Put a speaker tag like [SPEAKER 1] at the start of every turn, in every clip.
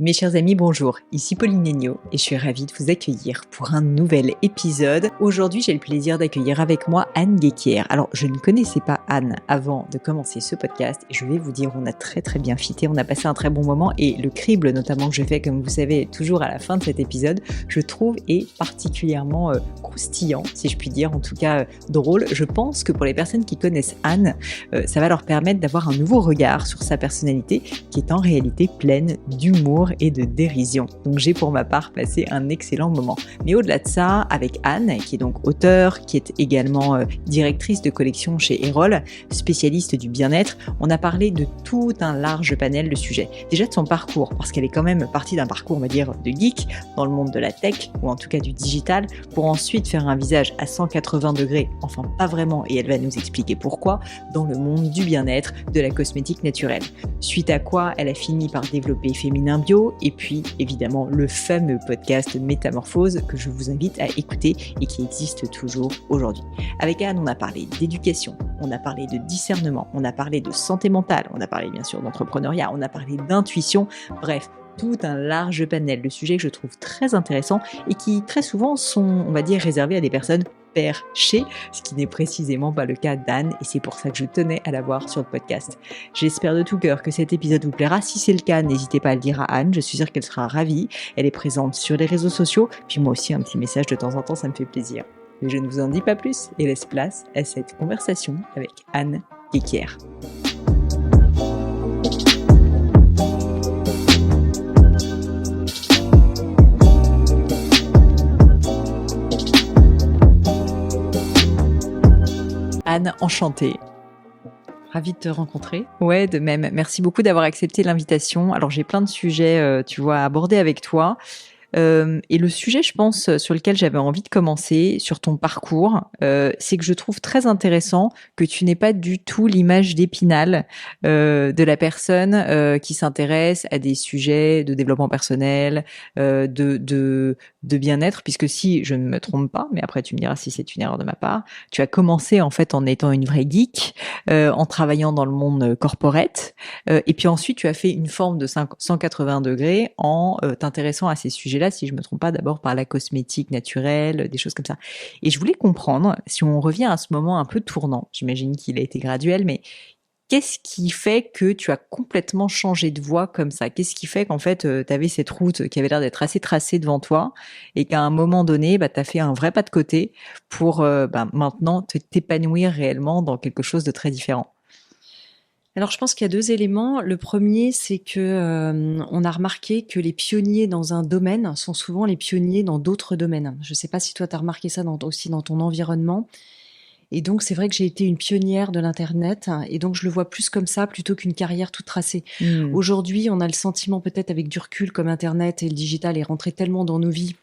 [SPEAKER 1] Mes chers amis, bonjour, ici Pauline Agneau et je suis ravie de vous accueillir pour un nouvel épisode. Aujourd'hui, j'ai le plaisir d'accueillir avec moi Anne Guéquière. Alors, je ne connaissais pas Anne avant de commencer ce podcast et je vais vous dire, on a très bien fité, on a passé un très bon moment et le crible notamment que je fais, comme vous savez, toujours à la fin de cet épisode, je trouve est particulièrement croustillant, si je puis dire, en tout cas drôle. Je pense que pour les personnes qui connaissent Anne, ça va leur permettre d'avoir un nouveau regard sur sa personnalité qui est en réalité pleine d'humour et de dérision. Donc j'ai pour ma part passé un excellent moment. Mais au-delà de ça, avec Anne, qui est donc auteure, qui est également directrice de collection chez Erol, spécialiste du bien-être, on a parlé de tout un large panel de sujets. Déjà de son parcours, parce qu'elle est quand même partie d'un parcours, on va dire, de geek, dans le monde de la tech, ou en tout cas du digital, pour ensuite faire un visage à 180 degrés, enfin pas vraiment, et elle va nous expliquer pourquoi, dans le monde du bien-être, de la cosmétique naturelle. Suite à quoi, elle a fini par développer Féminin Bio, et puis évidemment le fameux podcast Métamorphose que je vous invite à écouter et qui existe toujours aujourd'hui. Avec Anne, on a parlé d'éducation, on a parlé de discernement, on a parlé de santé mentale, on a parlé bien sûr d'entrepreneuriat, on a parlé d'intuition, bref, tout un large panel de sujets que je trouve très intéressants et qui très souvent sont, on va dire, réservés à des personnes perché, ce qui n'est précisément pas le cas d'Anne et c'est pour ça que je tenais à la voir sur le podcast. J'espère de tout cœur que cet épisode vous plaira. Si c'est le cas, n'hésitez pas à le dire à Anne, je suis sûre qu'elle sera ravie. Elle est présente sur les réseaux sociaux, puis moi aussi un petit message de temps en temps, ça me fait plaisir. Mais je ne vous en dis pas plus et laisse place à cette conversation avec Anne Guéquière. Anne, enchantée.
[SPEAKER 2] Ravie de te rencontrer.
[SPEAKER 1] Ouais, de même. Merci beaucoup d'avoir accepté l'invitation. Alors, j'ai plein de sujets, tu vois, à aborder avec toi. Et le sujet, je pense, sur lequel j'avais envie de commencer, sur ton parcours, c'est que je trouve très intéressant que tu n'aies pas du tout l'image d'Épinal de la personne qui s'intéresse à des sujets de développement personnel, de bien-être, puisque si je ne me trompe pas, mais après tu me diras si c'est une erreur de ma part, tu as commencé en fait en étant une vraie geek, en travaillant dans le monde corporate, et puis ensuite tu as fait une forme de 180 degrés en t'intéressant à ces sujets-là, si je me trompe pas, d'abord par la cosmétique naturelle, des choses comme ça. Et je voulais comprendre, si on revient à ce moment un peu tournant, j'imagine qu'il a été graduel, mais qu'est-ce qui fait que tu as complètement changé de voie comme ça? Qu'est-ce qui fait qu'en fait, tu avais cette route qui avait l'air d'être assez tracée devant toi et qu'à un moment donné, tu as fait un vrai pas de côté pour maintenant t'épanouir réellement dans quelque chose de très différent?
[SPEAKER 2] Alors, je pense qu'il y a 2 éléments. Le premier, c'est que, on a remarqué que les pionniers dans un domaine sont souvent les pionniers dans d'autres domaines. Je ne sais pas si toi, tu as remarqué ça aussi dans ton environnement. Et donc, c'est vrai que j'ai été une pionnière de l'internet et donc je le vois plus comme ça plutôt qu'une carrière toute tracée. Aujourd'hui, on a le sentiment peut-être avec du recul comme internet et le digital est rentré tellement dans nos vies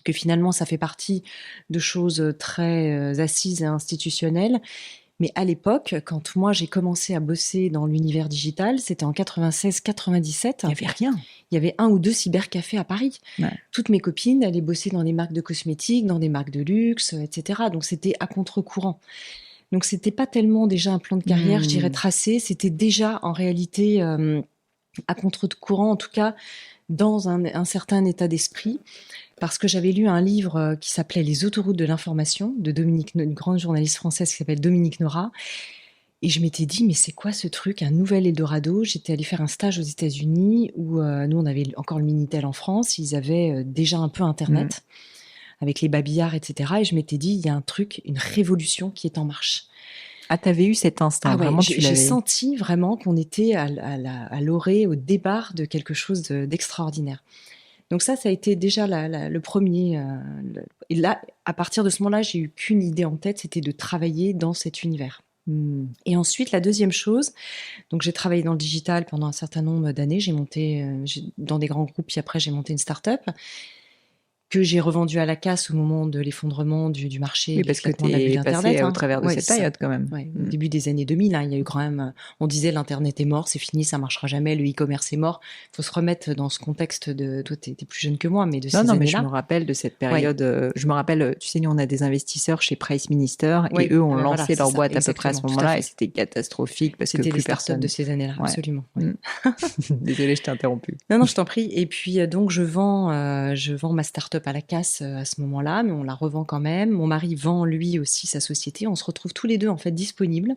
[SPEAKER 2] que finalement, ça fait partie de choses, très, assises et institutionnelles. Mais à l'époque, quand moi j'ai commencé à bosser dans l'univers digital, c'était en 96-97.
[SPEAKER 1] Il n'y avait rien.
[SPEAKER 2] Il y avait 1 ou 2 cybercafés à Paris.
[SPEAKER 1] Ouais.
[SPEAKER 2] Toutes mes copines allaient bosser dans des marques de cosmétiques, dans des marques de luxe, etc. Donc c'était à contre-courant. Donc c'était pas tellement déjà un plan de carrière, je dirais tracé. C'était déjà en réalité à contre-courant, en tout cas dans un certain état d'esprit. Parce que j'avais lu un livre qui s'appelait Les autoroutes de l'information de Dominique, une grande journaliste française qui s'appelle Dominique Nora. Et je m'étais dit, mais c'est quoi ce truc, un nouvel Eldorado? J'étais allée faire un stage aux États-Unis où nous, on avait encore le Minitel en France. Ils avaient déjà un peu Internet avec les babillards, etc. Et je m'étais dit, il y a un truc, une révolution qui est en marche.
[SPEAKER 1] Ah, t'avais eu cet instinct,
[SPEAKER 2] Ah ouais,
[SPEAKER 1] vraiment, tu l'avais.
[SPEAKER 2] j'ai senti vraiment qu'on était à l'orée, au départ de quelque chose d'extraordinaire. Donc ça a été déjà le premier. Et là, à partir de ce moment-là, j'ai eu qu'une idée en tête, c'était de travailler dans cet univers. Et ensuite, la deuxième chose, donc j'ai travaillé dans le digital pendant un certain nombre d'années. J'ai monté dans des grands groupes, puis après j'ai monté une start-up. que j'ai revendu à la casse au moment de l'effondrement du marché,
[SPEAKER 1] Oui, parce que
[SPEAKER 2] l'éclatement de l'abus
[SPEAKER 1] tu es
[SPEAKER 2] d'Internet.
[SPEAKER 1] passé au travers de
[SPEAKER 2] Ouais,
[SPEAKER 1] cette
[SPEAKER 2] c'est ça.
[SPEAKER 1] période quand même.
[SPEAKER 2] Ouais, au début des années 2000, il y a eu quand même, on disait l'Internet est mort, c'est fini, ça marchera jamais, le e-commerce est mort. Il faut se remettre dans ce contexte toi, tu étais plus jeune que moi, mais de
[SPEAKER 1] Non,
[SPEAKER 2] ces
[SPEAKER 1] non, mais je
[SPEAKER 2] années-là.
[SPEAKER 1] me rappelle de cette
[SPEAKER 2] Ouais,
[SPEAKER 1] période. Je me rappelle, tu sais, nous, on a des investisseurs chez Price Minister et
[SPEAKER 2] ouais,
[SPEAKER 1] eux ont
[SPEAKER 2] voilà,
[SPEAKER 1] lancé
[SPEAKER 2] c'est
[SPEAKER 1] leur
[SPEAKER 2] ça,
[SPEAKER 1] boîte à peu près à ce
[SPEAKER 2] exactement, tout à
[SPEAKER 1] moment-là et
[SPEAKER 2] fait.
[SPEAKER 1] c'était catastrophique parce que
[SPEAKER 2] C'était les
[SPEAKER 1] plus
[SPEAKER 2] startups de
[SPEAKER 1] personne.
[SPEAKER 2] ces années-là,
[SPEAKER 1] Ouais.
[SPEAKER 2] absolument. Ouais.
[SPEAKER 1] Désolée, je t'ai interrompu.
[SPEAKER 2] Non, non, je t'en prie. Et puis, donc, je vends ma start-up à la casse à ce moment-là, mais on la revend quand même. Mon mari vend lui aussi sa société. On se retrouve tous les deux, en fait, disponibles.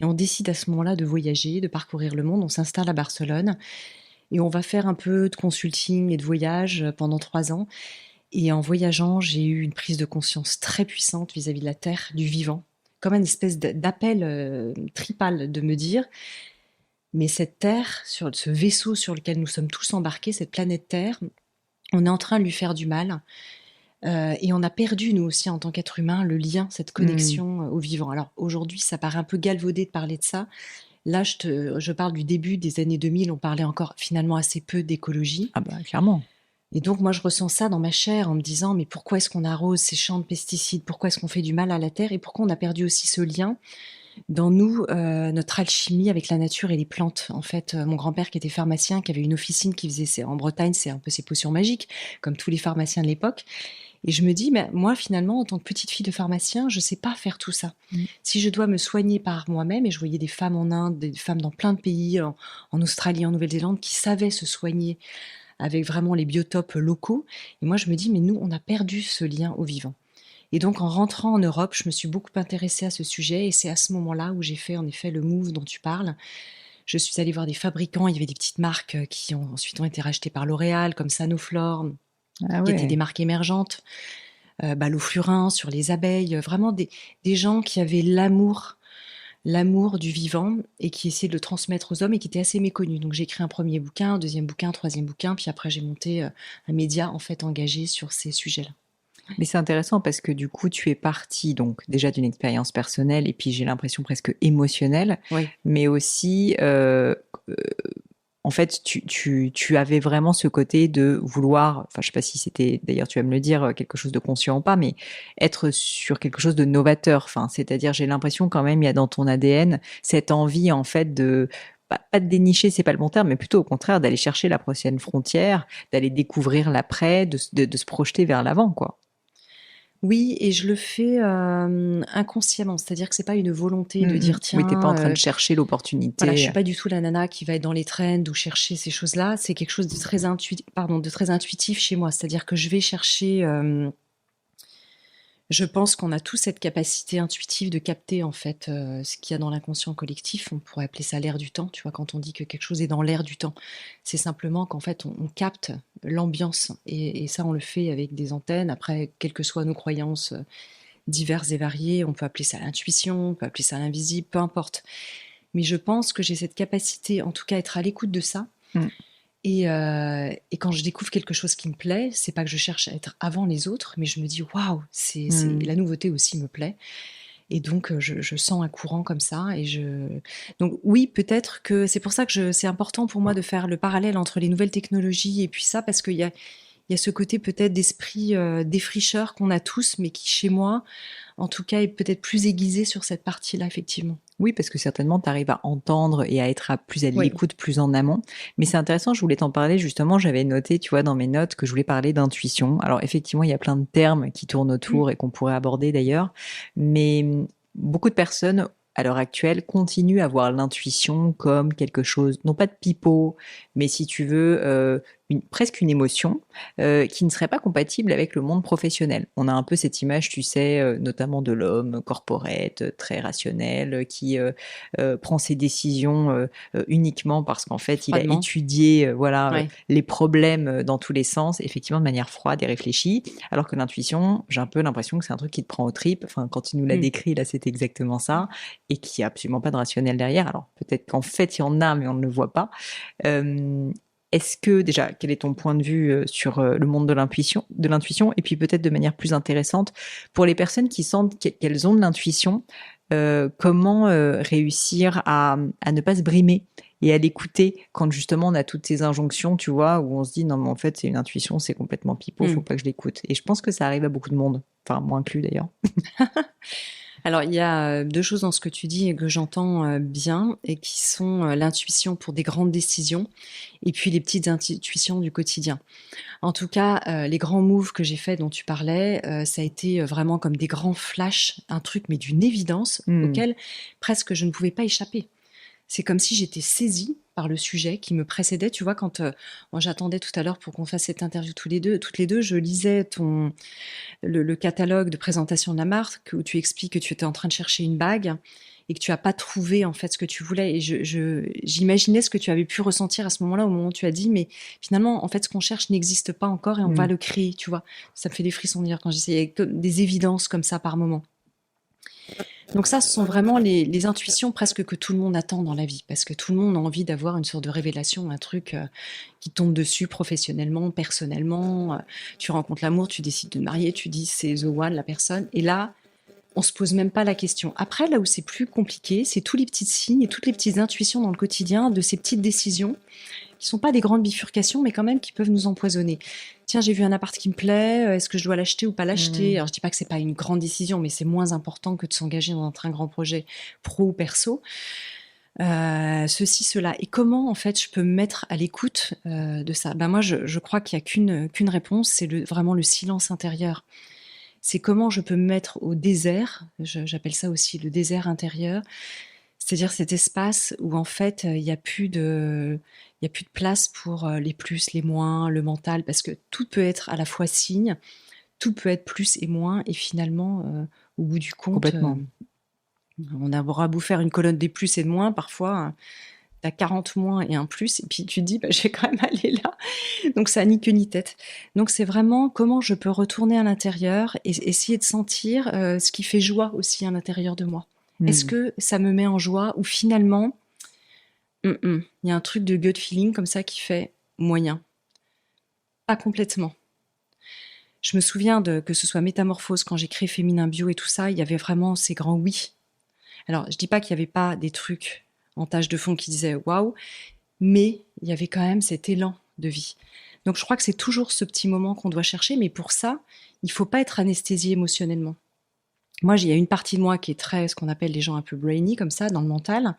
[SPEAKER 2] Et on décide à ce moment-là de voyager, de parcourir le monde. On s'installe à Barcelone et on va faire un peu de consulting et de voyage pendant 3 ans. Et en voyageant, j'ai eu une prise de conscience très puissante vis-à-vis de la Terre, du vivant, comme une espèce d'appel tripal de me dire, mais cette Terre, sur ce vaisseau sur lequel nous sommes tous embarqués, cette planète Terre, on est en train de lui faire du mal. Et on a perdu, nous aussi, en tant qu'être humain, le lien, cette connexion au vivant. Alors aujourd'hui, ça paraît un peu galvaudé de parler de ça. Là, je parle du début des années 2000, on parlait encore finalement assez peu d'écologie.
[SPEAKER 1] Ah bah, clairement.
[SPEAKER 2] Et donc moi, je ressens ça dans ma chair en me disant, mais pourquoi est-ce qu'on arrose ces champs de pesticides? Pourquoi est-ce qu'on fait du mal à la Terre? Et pourquoi on a perdu aussi ce lien dans nous, notre alchimie avec la nature et les plantes. En fait, mon grand-père qui était pharmacien, qui avait une officine qui faisait en Bretagne, c'est un peu ses potions magiques, comme tous les pharmaciens de l'époque. Et je me dis, mais moi, finalement, en tant que petite fille de pharmacien, je ne sais pas faire tout ça. Si je dois me soigner par moi-même, et je voyais des femmes en Inde, des femmes dans plein de pays, en Australie, en Nouvelle-Zélande, qui savaient se soigner avec vraiment les biotopes locaux. Et moi, je me dis, mais nous, on a perdu ce lien au vivant. Et donc, en rentrant en Europe, je me suis beaucoup intéressée à ce sujet. Et c'est à ce moment-là où j'ai fait, en effet, le move dont tu parles. Je suis allée voir des fabricants. Il y avait des petites marques qui ensuite ont été rachetées par L'Oréal, comme Sanoflore,
[SPEAKER 1] Ah
[SPEAKER 2] qui étaient des
[SPEAKER 1] ouais.
[SPEAKER 2] marques émergentes. L'eau Flurin sur les abeilles. Vraiment des gens qui avaient l'amour du vivant et qui essayaient de le transmettre aux hommes et qui étaient assez méconnus. Donc, j'ai écrit un premier bouquin, un deuxième bouquin, un troisième bouquin. Puis après, j'ai monté un média, en fait, engagé sur ces sujets-là.
[SPEAKER 1] Mais c'est intéressant parce que du coup, tu es partie donc déjà d'une expérience personnelle et puis j'ai l'impression presque émotionnelle,
[SPEAKER 2] Oui.
[SPEAKER 1] mais aussi en fait, tu avais vraiment ce côté de vouloir, enfin je sais pas si c'était, d'ailleurs tu vas me le dire, quelque chose de conscient ou pas, mais être sur quelque chose de novateur. Enfin, c'est-à-dire j'ai l'impression quand même il y a dans ton ADN cette envie en fait de pas de dénicher, c'est pas le bon terme, mais plutôt au contraire d'aller chercher la prochaine frontière, d'aller découvrir l'après, de se projeter vers l'avant, quoi.
[SPEAKER 2] Oui, et je le fais inconsciemment, c'est-à-dire que c'est pas une volonté de dire
[SPEAKER 1] Oui, t'es pas
[SPEAKER 2] tiens,
[SPEAKER 1] en train de chercher
[SPEAKER 2] voilà, je
[SPEAKER 1] l'opportunité.
[SPEAKER 2] suis pas du tout la nana qui va être dans les trends ou chercher ces choses-là. C'est quelque chose de très intuitif chez moi, c'est-à-dire que je vais chercher. Je pense qu'on a tous cette capacité intuitive de capter en fait ce qu'il y a dans l'inconscient collectif. On pourrait appeler ça l'air du temps. Tu vois, quand on dit que quelque chose est dans l'air du temps, c'est simplement qu'en fait on capte l'ambiance et ça on le fait avec des antennes. Après, quelles que soient nos croyances diverses et variées, on peut appeler ça l'intuition, on peut appeler ça l'invisible, peu importe. Mais je pense que j'ai cette capacité, en tout cas, à être à l'écoute de ça.
[SPEAKER 1] Mm.
[SPEAKER 2] Et quand je découvre quelque chose qui me plaît, c'est pas que je cherche à être avant les autres, mais je me dis waouh, la nouveauté aussi me plaît. Et donc je sens un courant comme ça. Donc oui, peut-être que c'est pour ça que c'est important pour moi de faire le parallèle entre les nouvelles technologies et puis ça, parce qu'il y a ce côté peut-être d'esprit défricheur qu'on a tous, mais qui chez moi, en tout cas, est peut-être plus aiguisé sur cette partie-là, effectivement.
[SPEAKER 1] Oui, parce que certainement, tu arrives à entendre et à être plus à
[SPEAKER 2] Oui.
[SPEAKER 1] l'écoute, plus en amont. Mais c'est intéressant, je voulais t'en parler justement. J'avais noté, tu vois, dans mes notes que je voulais parler d'intuition. Alors effectivement, il y a plein de termes qui tournent autour et qu'on pourrait aborder d'ailleurs. Mais beaucoup de personnes, à l'heure actuelle, continuent à voir l'intuition comme quelque chose, non pas de pipeau, mais si tu veux, presque une émotion qui ne serait pas compatible avec le monde professionnel. On a un peu cette image, tu sais, notamment de l'homme corporate, très rationnel, qui prend ses décisions uniquement parce qu'en fait, il a
[SPEAKER 2] Froidement.
[SPEAKER 1] étudié voilà,
[SPEAKER 2] Ouais.
[SPEAKER 1] les problèmes dans tous les sens, effectivement de manière froide et réfléchie, alors que l'intuition, j'ai un peu l'impression que c'est un truc qui te prend aux tripes. Enfin, quand tu nous l'as décrit, là, c'est exactement ça, et qui a absolument pas de rationnel derrière. Alors, peut-être qu'en fait, il y en a, mais on ne le voit pas. Est-ce que, déjà, quel est ton point de vue sur le monde de l'intuition, et puis peut-être de manière plus intéressante, pour les personnes qui sentent qu'elles ont de l'intuition, comment réussir à ne pas se brimer et à l'écouter quand justement on a toutes ces injonctions, tu vois, où on se dit non mais en fait c'est une intuition, c'est complètement pipeau, faut pas que je l'écoute. Et je pense que ça arrive à beaucoup de monde, enfin moi inclus d'ailleurs.
[SPEAKER 2] Alors, il y a 2 choses dans ce que tu dis et que j'entends, bien et qui sont, l'intuition pour des grandes décisions et puis les petites intuitions du quotidien. En tout cas, les grands moves que j'ai faits dont tu parlais, ça a été, vraiment comme des grands flashs, un truc mais d'une évidence auquel presque je ne pouvais pas échapper. C'est comme si j'étais saisie par le sujet qui me précédait. Tu vois, quand moi, j'attendais tout à l'heure pour qu'on fasse cette interview toutes les deux, je lisais le catalogue de présentation de la marque où tu expliques que tu étais en train de chercher une bague et que tu n'as pas trouvé en fait ce que tu voulais. Et j'imaginais ce que tu avais pu ressentir à ce moment-là, au moment où tu as dit, mais finalement, en fait, ce qu'on cherche n'existe pas encore et on va le créer, tu vois. Ça me fait des frissons d'ailleurs quand j'essayais des évidences comme ça par moment. Donc ça, ce sont vraiment les intuitions presque que tout le monde attend dans la vie, parce que tout le monde a envie d'avoir une sorte de révélation, un truc qui tombe dessus professionnellement, personnellement. Tu rencontres l'amour, tu décides de te marier, tu dis c'est the one, la personne. Et là, on se pose même pas la question. Après, là où c'est plus compliqué, c'est tous les petits signes et toutes les petites intuitions dans le quotidien de ces petites décisions qui sont pas des grandes bifurcations, mais quand même qui peuvent nous empoisonner. Tiens, j'ai vu un appart qui me plaît, est-ce que je dois l'acheter ou pas l'acheter? Alors, je dis pas que c'est pas une grande décision, mais c'est moins important que de s'engager dans un grand projet pro ou perso. Ceci, cela. Et comment, en fait, je peux me mettre à l'écoute de ça? Ben moi, je crois qu'il y a qu'une réponse, c'est vraiment le silence intérieur. C'est comment je peux me mettre au désert, j'appelle ça aussi le désert intérieur, c'est-à-dire cet espace où en fait il n'y a plus de place pour les plus, les moins, le mental, parce que tout peut être à la fois signe, tout peut être plus et moins, et finalement, au bout du compte,
[SPEAKER 1] Complètement.
[SPEAKER 2] on aura beau faire une colonne des plus et de moins, parfois t'as 40 moins et un plus, et puis tu te dis, bah, je vais quand même aller là. Donc ça n'a ni queue ni tête. Donc c'est vraiment comment je peux retourner à l'intérieur et essayer de sentir ce qui fait joie aussi à l'intérieur de moi. Est-ce que ça me met en joie ou finalement, il y a un truc de gut feeling comme ça qui fait moyen? Pas complètement. Je me souviens que ce soit Métamorphose, quand j'ai créé Féminin Bio et tout ça, il y avait vraiment ces grands oui. Alors, je dis pas qu'il n'y avait pas des trucs en tâche de fond qui disaient waouh, mais il y avait quand même cet élan de vie. Donc je crois que c'est toujours ce petit moment qu'on doit chercher, mais pour ça, il faut pas être anesthésié émotionnellement. Moi, il y a une partie de moi qui est très, ce qu'on appelle les gens un peu brainy, comme ça, dans le mental.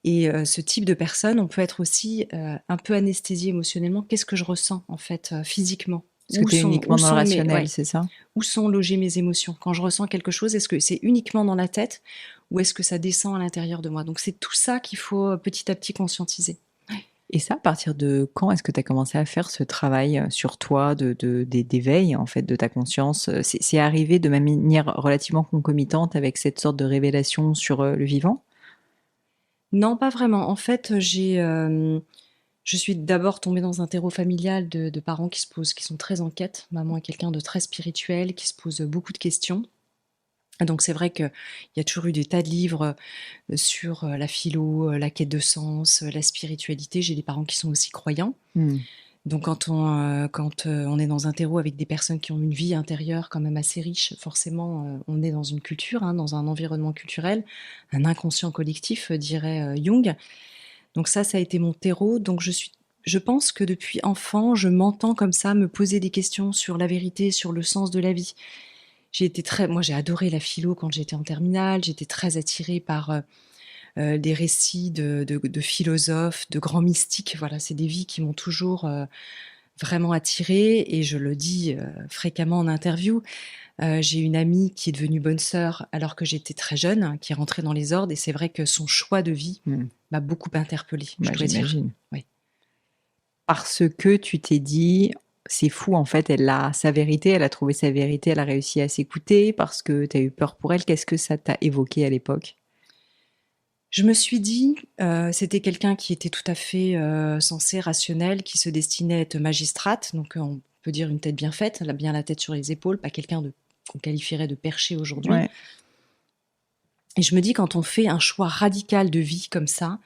[SPEAKER 2] Et ce type de personne, on peut être aussi un peu anesthésié émotionnellement. Qu'est-ce que je ressens, en fait, physiquement?
[SPEAKER 1] Parce que tu es uniquement dans le rationnel, c'est ça?
[SPEAKER 2] Où sont logées mes émotions? Quand je ressens quelque chose, est-ce que c'est uniquement dans la tête ou est-ce que ça descend à l'intérieur de moi? Donc c'est tout ça qu'il faut petit à petit conscientiser.
[SPEAKER 1] Et ça, à partir de quand est-ce que tu as commencé à faire ce travail sur toi, d'éveil en fait de ta conscience? C'est arrivé de manière relativement concomitante avec cette sorte de révélation sur le vivant?
[SPEAKER 2] Non, pas vraiment. En fait, je suis d'abord tombée dans un terreau familial de parents qui sont très en quête. Maman est quelqu'un de très spirituel, qui se pose beaucoup de questions. Donc c'est vrai qu'il y a toujours eu des tas de livres sur la philo, la quête de sens, la spiritualité. J'ai des parents qui sont aussi croyants. Donc quand on est dans un terreau avec des personnes qui ont une vie intérieure quand même assez riche, forcément on est dans une culture, hein, dans un environnement culturel, un inconscient collectif, dirait Jung. Donc ça a été mon terreau. Donc je pense que depuis enfant, je m'entends comme ça me poser des questions sur la vérité, sur le sens de la vie. Moi j'ai adoré la philo quand j'étais en terminale, j'étais très attirée par des récits de philosophes, de grands mystiques. Voilà, c'est des vies qui m'ont toujours vraiment attirée et je le dis fréquemment en interview. J'ai une amie qui est devenue bonne sœur alors que j'étais très jeune, hein, qui est rentrée dans les ordres et c'est vrai que son choix de vie m'a beaucoup interpellée, je dois dire.
[SPEAKER 1] J'imagine.
[SPEAKER 2] Oui.
[SPEAKER 1] Parce que tu t'es dit, c'est fou en fait, elle a sa vérité, elle a trouvé sa vérité, elle a réussi à s'écouter parce que tu as eu peur pour elle. Qu'est-ce que ça t'a évoqué à l'époque?
[SPEAKER 2] Je me suis dit, c'était quelqu'un qui était tout à fait sensé, rationnel, qui se destinait à être magistrate, donc on peut dire une tête bien faite, elle a bien la tête sur les épaules, pas quelqu'un qu'on qualifierait de perché aujourd'hui.
[SPEAKER 1] Ouais.
[SPEAKER 2] Et je me dis, quand on fait un choix radical de vie comme ça,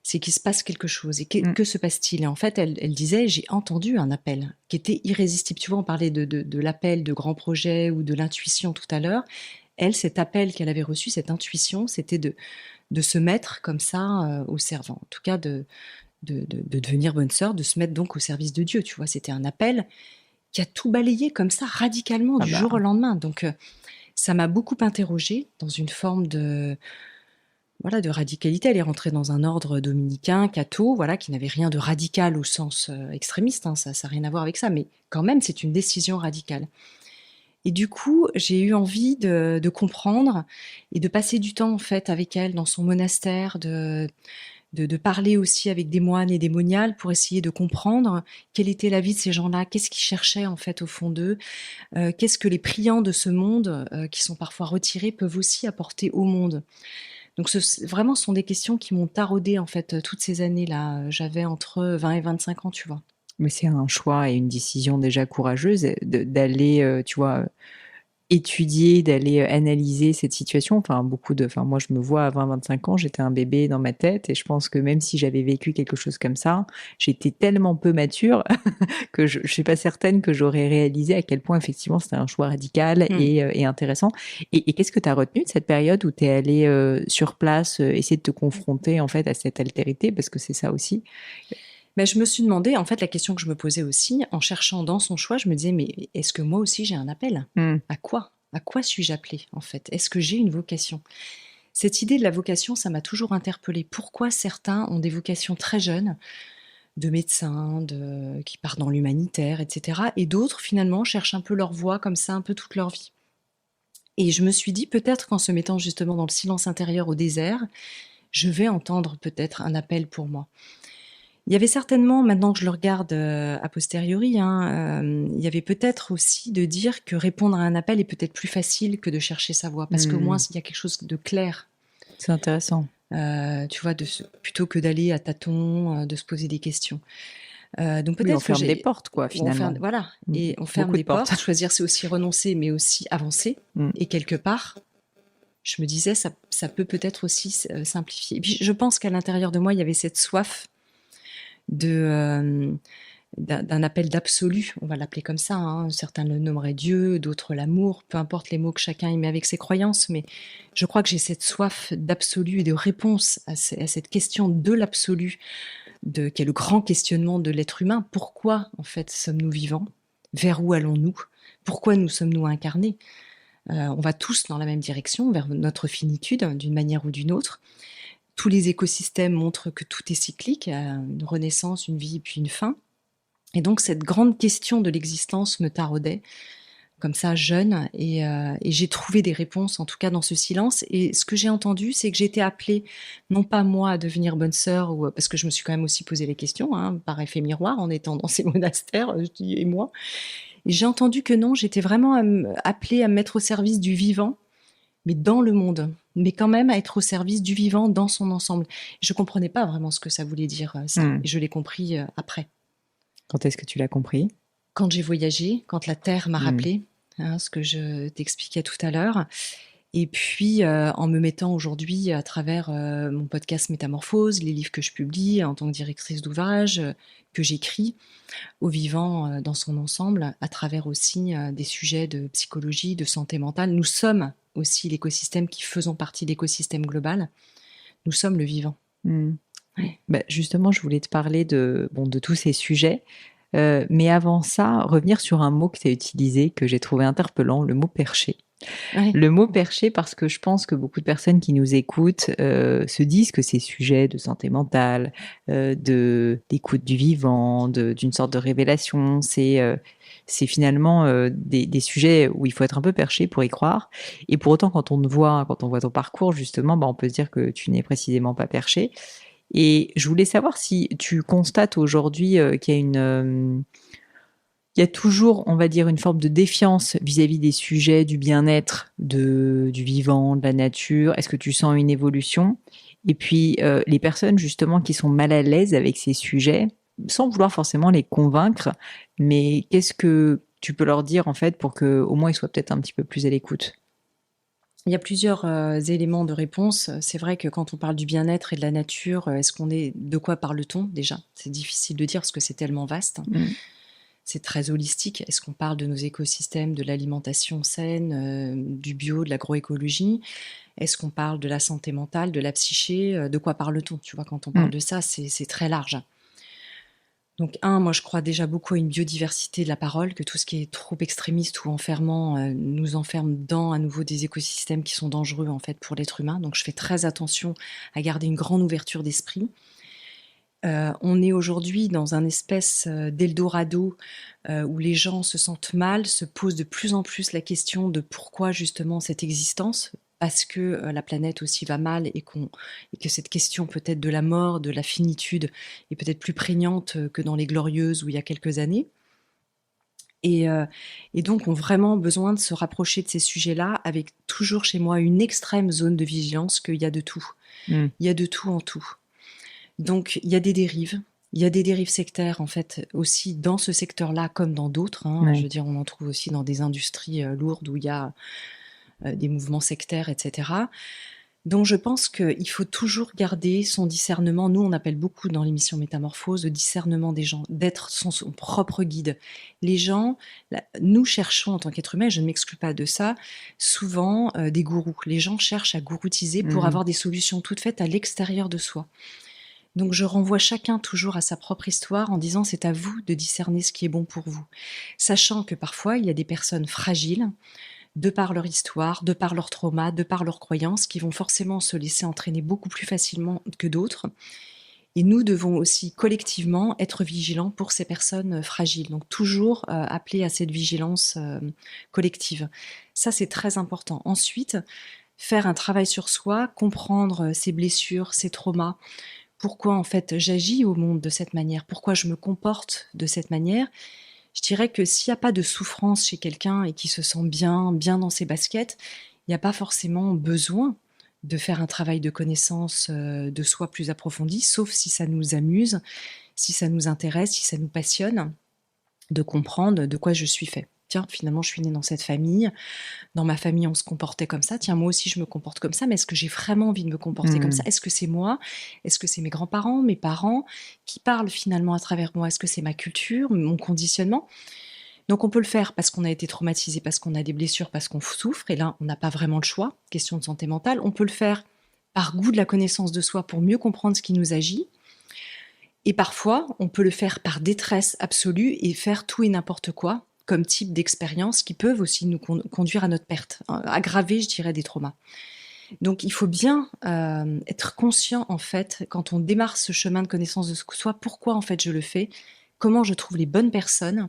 [SPEAKER 2] c'est qu'il se passe quelque chose. Et que se passe-t-il? Et en fait, elle disait, j'ai entendu un appel qui était irrésistible. Tu vois, on parlait de l'appel de grands projets ou de l'intuition tout à l'heure. Elle, cet appel qu'elle avait reçu, cette intuition, c'était de se mettre comme ça au servant. En tout cas, de devenir bonne sœur, de se mettre donc au service de Dieu. Tu vois, c'était un appel qui a tout balayé comme ça radicalement
[SPEAKER 1] Ah
[SPEAKER 2] du
[SPEAKER 1] bah,
[SPEAKER 2] jour au lendemain. Donc, ça m'a beaucoup interrogée dans une forme de radicalité. Elle est rentrée dans un ordre dominicain, catho, voilà, qui n'avait rien de radical au sens extrémiste, hein, ça n'a rien à voir avec ça, mais quand même, c'est une décision radicale. Et du coup, j'ai eu envie de comprendre et de passer du temps en fait avec elle dans son monastère, de parler aussi avec des moines et des moniales pour essayer de comprendre quelle était la vie de ces gens-là, qu'est-ce qu'ils cherchaient en fait au fond d'eux, qu'est-ce que les priants de ce monde, qui sont parfois retirés, peuvent aussi apporter au monde. Donc vraiment, ce sont des questions qui m'ont taraudée en fait toutes ces années-là. J'avais entre 20 et 25 ans, tu vois.
[SPEAKER 1] mais c'est un choix et une décision déjà courageuse d'aller, tu vois, étudier, d'aller analyser cette situation. Enfin, moi, je me vois à 20-25 ans, j'étais un bébé dans ma tête et je pense que même si j'avais vécu quelque chose comme ça, j'étais tellement peu mature que je suis pas certaine que j'aurais réalisé à quel point effectivement c'était un choix radical et intéressant. Et qu'est-ce que tu as retenu de cette période où tu es allé sur place essayer de te confronter en fait à cette altérité parce que c'est ça aussi.
[SPEAKER 2] Mais je me suis demandé, en fait, la question que je me posais aussi, en cherchant dans son choix, je me disais, mais est-ce que moi aussi j'ai un appel? À quoi? À quoi suis-je appelée, en fait? Est-ce que j'ai une vocation? Cette idée de la vocation, ça m'a toujours interpellée. Pourquoi certains ont des vocations très jeunes, de médecins, qui partent dans l'humanitaire, etc. Et d'autres, finalement, cherchent un peu leur voie comme ça, un peu toute leur vie. Et je me suis dit, peut-être qu'en se mettant justement dans le silence intérieur au désert, je vais entendre peut-être un appel pour moi. Il y avait certainement, maintenant que je le regarde a posteriori, hein, il y avait peut-être aussi de dire que répondre à un appel est peut-être plus facile que de chercher sa voie, parce qu'au moins il y a quelque chose de clair.
[SPEAKER 1] C'est intéressant.
[SPEAKER 2] Tu vois, plutôt que d'aller à tâtons, de se poser des questions. Donc
[SPEAKER 1] Oui, on
[SPEAKER 2] peut-être que
[SPEAKER 1] ferme des portes, quoi, finalement.
[SPEAKER 2] voilà, et on ferme
[SPEAKER 1] Beaucoup de
[SPEAKER 2] des portes.
[SPEAKER 1] portes.
[SPEAKER 2] Choisir, c'est aussi renoncer, mais aussi avancer. Et quelque part, je me disais, ça peut peut-être aussi simplifier. Et puis je pense qu'à l'intérieur de moi, il y avait cette soif d'un appel d'absolu, on va l'appeler comme ça, hein. Certains le nommeraient Dieu, d'autres l'amour, peu importe les mots que chacun y met avec ses croyances, mais je crois que j'ai cette soif d'absolu et de réponse à cette question de l'absolu, qui est le grand questionnement de l'être humain. Pourquoi, en fait, sommes-nous vivants? Vers où allons-nous? Pourquoi nous sommes-nous incarnés? On va tous dans la même direction, vers notre finitude, d'une manière ou d'une autre. Tous les écosystèmes montrent que tout est cyclique, une renaissance, une vie, puis une fin. Et donc cette grande question de l'existence me taraudait, comme ça, jeune, et j'ai trouvé des réponses, en tout cas dans ce silence. Et ce que j'ai entendu, c'est que j'étais appelée, non pas moi à devenir bonne sœur, parce que je me suis quand même aussi posé les questions, hein, par effet miroir, en étant dans ces monastères, et moi. Et j'ai entendu que non, j'étais vraiment appelée à me mettre au service du vivant, mais dans le monde, mais quand même à être au service du vivant dans son ensemble. Je comprenais pas vraiment ce que ça voulait dire, ça. Et je l'ai compris après.
[SPEAKER 1] Quand est-ce que tu l'as compris?
[SPEAKER 2] Quand j'ai voyagé, quand la Terre m'a rappelé, hein, ce que je t'expliquais tout à l'heure. Et puis, en me mettant aujourd'hui à travers mon podcast Métamorphose, les livres que je publie en tant que directrice d'ouvrage, que j'écris, au vivant dans son ensemble, à travers aussi des sujets de psychologie, de santé mentale. Nous sommes aussi l'écosystème qui faisons partie de l'écosystème global. Nous sommes le vivant.
[SPEAKER 1] Ouais. Bah, justement, je voulais te parler de tous ces sujets. Mais avant ça, revenir sur un mot que tu as utilisé, que j'ai trouvé interpellant, le mot perché.
[SPEAKER 2] Ouais.
[SPEAKER 1] Le mot perché, parce que je pense que beaucoup de personnes qui nous écoutent se disent que ces sujets de santé mentale, d'écoute du vivant, d'une sorte de révélation, c'est finalement des sujets où il faut être un peu perché pour y croire. Et pour autant, quand on voit ton parcours, justement, on peut se dire que tu n'es précisément pas perché. Et je voulais savoir si tu constates aujourd'hui qu'il y a il y a toujours, on va dire, une forme de défiance vis-à-vis des sujets du bien-être, du vivant, de la nature. Est-ce que tu sens une évolution? Et puis, les personnes, justement, qui sont mal à l'aise avec ces sujets, sans vouloir forcément les convaincre, mais qu'est-ce que tu peux leur dire, en fait, pour qu'au moins ils soient peut-être un petit peu plus à l'écoute?
[SPEAKER 2] Il y a plusieurs éléments de réponse. C'est vrai que quand on parle du bien-être et de la nature, de quoi parle-t-on déjà? C'est difficile de dire parce que c'est tellement vaste. c'est très holistique. Est-ce qu'on parle de nos écosystèmes, de l'alimentation saine, du bio, de l'agroécologie? Est-ce qu'on parle de la santé mentale, de la psyché? De quoi parle-t-on? Tu vois, quand on parle de ça, c'est très large. Donc, moi, je crois déjà beaucoup à une biodiversité de la parole, que tout ce qui est trop extrémiste ou enfermant nous enferme dans à nouveau des écosystèmes qui sont dangereux en fait pour l'être humain. Donc, je fais très attention à garder une grande ouverture d'esprit. On est aujourd'hui dans un espèce d'Eldorado où les gens se sentent mal, se posent de plus en plus la question de pourquoi justement cette existence, parce que la planète aussi va mal et que cette question peut-être de la mort, de la finitude est peut-être plus prégnante que dans les Glorieuses où il y a quelques années. Et donc ont vraiment besoin de se rapprocher de ces sujets-là avec toujours chez moi une extrême zone de vigilance qu'il y a de tout. Il y a de tout en tout. Donc, il y a des dérives. Il y a des dérives sectaires, en fait, aussi dans ce secteur-là, comme dans d'autres.
[SPEAKER 1] Ouais.
[SPEAKER 2] Je veux dire, on en trouve aussi dans des industries lourdes où il y a des mouvements sectaires, etc. Donc, je pense qu'il faut toujours garder son discernement. Nous, on appelle beaucoup dans l'émission Métamorphose le discernement des gens, d'être son propre guide. Les gens, nous cherchons en tant qu'être humain, je ne m'exclus pas de ça, souvent des gourous. Les gens cherchent à gouroutiser pour avoir des solutions toutes faites à l'extérieur de soi. Donc je renvoie chacun toujours à sa propre histoire en disant c'est à vous de discerner ce qui est bon pour vous. Sachant que parfois il y a des personnes fragiles, de par leur histoire, de par leur trauma, de par leurs croyances, qui vont forcément se laisser entraîner beaucoup plus facilement que d'autres. Et nous devons aussi collectivement être vigilants pour ces personnes fragiles. Donc toujours appeler à cette vigilance collective. Ça c'est très important. Ensuite, faire un travail sur soi, comprendre ses blessures, ses traumas, pourquoi en fait j'agis au monde de cette manière, pourquoi je me comporte de cette manière. Je dirais que s'il n'y a pas de souffrance chez quelqu'un et qui se sent bien dans ses baskets, il n'y a pas forcément besoin de faire un travail de connaissance de soi plus approfondi, sauf si ça nous amuse, si ça nous intéresse, si ça nous passionne, de comprendre de quoi je suis fait. Tiens, finalement, je suis née dans cette famille. Dans ma famille, on se comportait comme ça. Tiens, moi aussi, je me comporte comme ça. Mais est-ce que j'ai vraiment envie de me comporter comme ça? Est-ce que c'est moi? Est-ce que c'est mes grands-parents, mes parents qui parlent finalement à travers moi? Est-ce que c'est ma culture, mon conditionnement? Donc, on peut le faire parce qu'on a été traumatisé, parce qu'on a des blessures, parce qu'on souffre. Et là, on n'a pas vraiment le choix. Question de santé mentale. On peut le faire par goût de la connaissance de soi pour mieux comprendre ce qui nous agit. Et parfois, on peut le faire par détresse absolue et faire tout et n'importe quoi comme type d'expériences qui peuvent aussi nous conduire à notre perte, aggraver, je dirais, des traumas. Donc, il faut bien être conscient, en fait, quand on démarre ce chemin de connaissance de soi, pourquoi, en fait, je le fais, comment je trouve les bonnes personnes,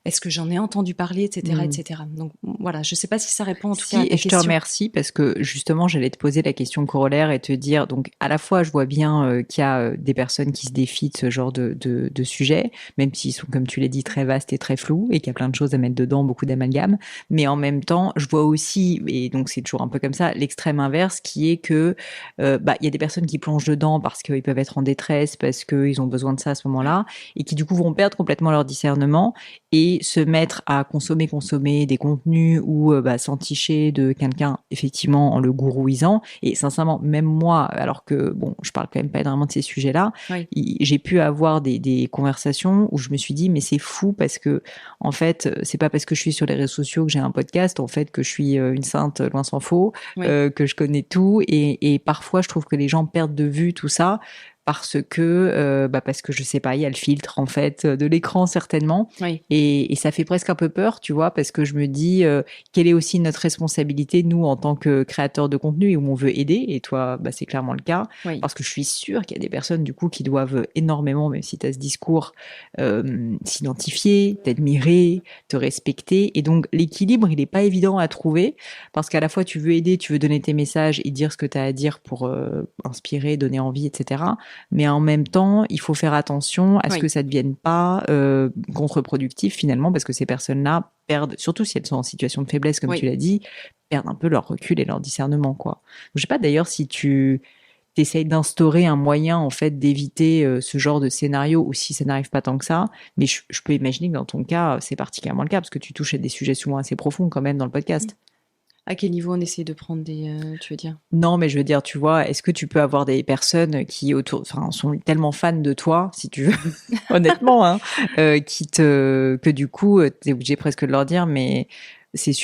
[SPEAKER 2] est-ce que j'en ai entendu parler, etc., etc. Donc, voilà, je ne sais pas si ça répond en tout cas à ta question.
[SPEAKER 1] Et je te remercie parce que justement, j'allais te poser la question corollaire et te dire, donc à la fois, je vois bien qu'il y a des personnes qui se défient de ce genre de sujet, même s'ils sont, comme tu l'as dit, très vastes et très flous et qu'il y a plein de choses à mettre dedans, beaucoup d'amalgames. Mais en même temps, je vois aussi, et donc c'est toujours un peu comme ça, l'extrême inverse qui est que il y a des personnes qui plongent dedans parce qu'ils peuvent être en détresse, parce qu'ils ont besoin de ça à ce moment-là et qui du coup vont perdre complètement leur discernement et se mettre à consommer des contenus ou s'enticher de quelqu'un effectivement en le gourouisant. Et sincèrement, même moi, alors que bon, je parle quand même pas vraiment de ces sujets-là, j'ai pu avoir des conversations où je me suis dit mais c'est fou parce que en fait c'est pas parce que je suis sur les réseaux sociaux que j'ai un podcast en fait que je suis une sainte loin s'en faut, que je connais tout et parfois je trouve que les gens perdent de vue tout ça parce que je sais pas, il y a le filtre en fait de l'écran certainement et ça fait presque un peu peur, tu vois, parce que je me dis quelle est aussi notre responsabilité nous en tant que créateurs de contenu et où on veut aider et toi c'est clairement le cas parce que je suis sûre qu'il y a des personnes du coup qui doivent énormément, même si tu as ce discours, s'identifier, t'admirer, te respecter et donc l'équilibre il est pas évident à trouver parce qu'à la fois tu veux aider, tu veux donner tes messages et dire ce que tu as à dire pour inspirer, donner envie, etc. Mais en même temps, il faut faire attention à ce que ça ne devienne pas contre-productif finalement, parce que ces personnes-là perdent, surtout si elles sont en situation de faiblesse, comme tu l'as dit, perdent un peu leur recul et leur discernement, quoi. Je sais pas d'ailleurs si tu essayes d'instaurer un moyen en fait d'éviter ce genre de scénario ou si ça n'arrive pas tant que ça, mais je peux imaginer que dans ton cas, c'est particulièrement le cas, parce que tu touches à des sujets souvent assez profonds quand même dans le podcast.
[SPEAKER 2] À quel niveau on essaie de prendre tu veux dire?
[SPEAKER 1] Non, mais je veux dire, tu vois, est-ce que tu peux avoir des personnes qui sont tellement fans de toi, si tu veux, honnêtement, hein, que du coup, t'es obligé presque de leur dire, mais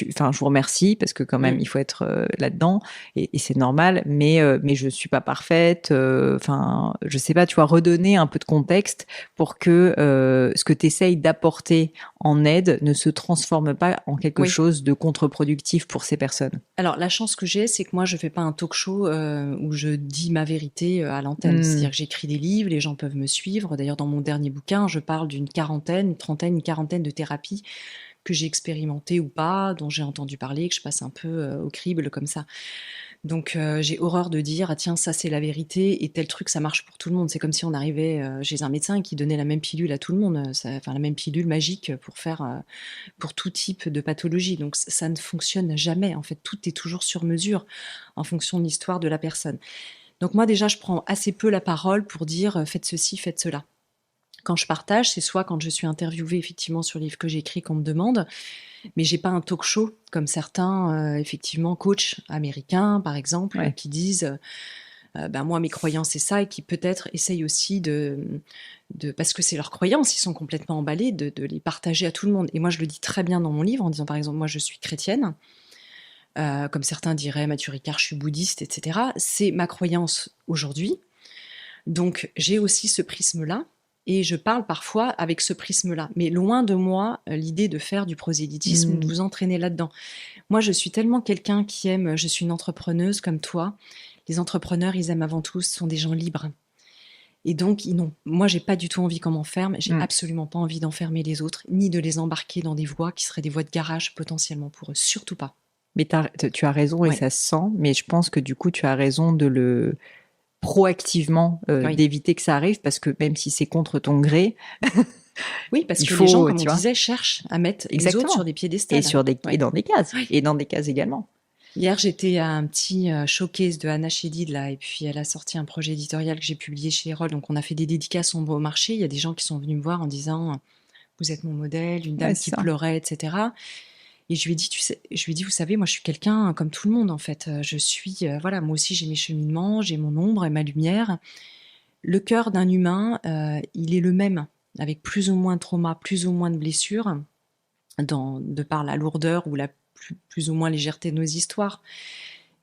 [SPEAKER 1] enfin, je vous remercie parce que quand même, il faut être là-dedans et c'est normal, mais je suis pas parfaite. Enfin, je sais pas, tu vois, redonner un peu de contexte pour que ce que tu essayes d'apporter en aide ne se transforme pas en quelque chose de contre-productif pour ces personnes.
[SPEAKER 2] Alors, la chance que j'ai, c'est que moi, je fais pas un talk show où je dis ma vérité à l'antenne. C'est-à-dire que j'écris des livres, les gens peuvent me suivre. D'ailleurs, dans mon dernier bouquin, je parle d'une quarantaine de thérapies que j'ai expérimentées ou pas, dont j'ai entendu parler, que je passe un peu au crible comme ça. Donc j'ai horreur de dire ah tiens ça c'est la vérité et tel truc ça marche pour tout le monde. C'est comme si on arrivait chez un médecin et qui donnait la même pilule à tout le monde, enfin la même pilule magique pour faire pour tout type de pathologie. Donc ça ne fonctionne jamais. En fait tout est toujours sur mesure en fonction de l'histoire de la personne. Donc moi déjà je prends assez peu la parole pour dire faites ceci, faites cela. Quand je partage, c'est soit quand je suis interviewée effectivement sur le livre que j'ai écrit qu'on me demande, mais j'ai pas un talk show comme certains effectivement coachs américains par exemple qui disent ben moi mes croyances c'est ça et qui peut-être essayent aussi de parce que c'est leurs croyances, ils sont complètement emballés de les partager à tout le monde. Et moi je le dis très bien dans mon livre en disant par exemple moi je suis chrétienne, comme certains diraient Mathieu Ricard je suis bouddhiste, etc. C'est ma croyance aujourd'hui, donc j'ai aussi ce prisme-là. Et je parle parfois avec ce prisme-là. Mais loin de moi l'idée de faire du prosélytisme ou de vous entraîner là-dedans. Moi, je suis tellement quelqu'un qui aime, je suis une entrepreneuse comme toi. Les entrepreneurs, ils aiment avant tout, ce sont des gens libres. Et donc, moi, j'ai pas du tout envie qu'on m'enferme. J'ai absolument pas envie d'enfermer les autres, ni de les embarquer dans des voies qui seraient des voies de garage potentiellement pour eux. Surtout pas.
[SPEAKER 1] Mais tu as raison et ça se sent. Mais je pense que du coup, tu as raison de le proactivement d'éviter que ça arrive parce que même si c'est contre ton gré,
[SPEAKER 2] oui, parce que les gens, comme on disait, cherchent à mettre les autres sur des piédestals.
[SPEAKER 1] Et dans des cases. Et dans des cases également.
[SPEAKER 2] Hier, j'étais à un petit showcase de Anna Chédid, là, et puis elle a sorti un projet éditorial que j'ai publié chez Erol. Donc, on a fait des dédicaces au marché. Il y a des gens qui sont venus me voir en disant « Vous êtes mon modèle », une dame qui pleurait, etc. Et je lui ai dit, vous savez, moi, je suis quelqu'un comme tout le monde, en fait. Je suis, voilà, moi aussi, j'ai mes cheminements, j'ai mon ombre et ma lumière. Le cœur d'un humain, il est le même, avec plus ou moins de trauma, plus ou moins de blessures, de par la lourdeur ou la plus ou moins légèreté de nos histoires.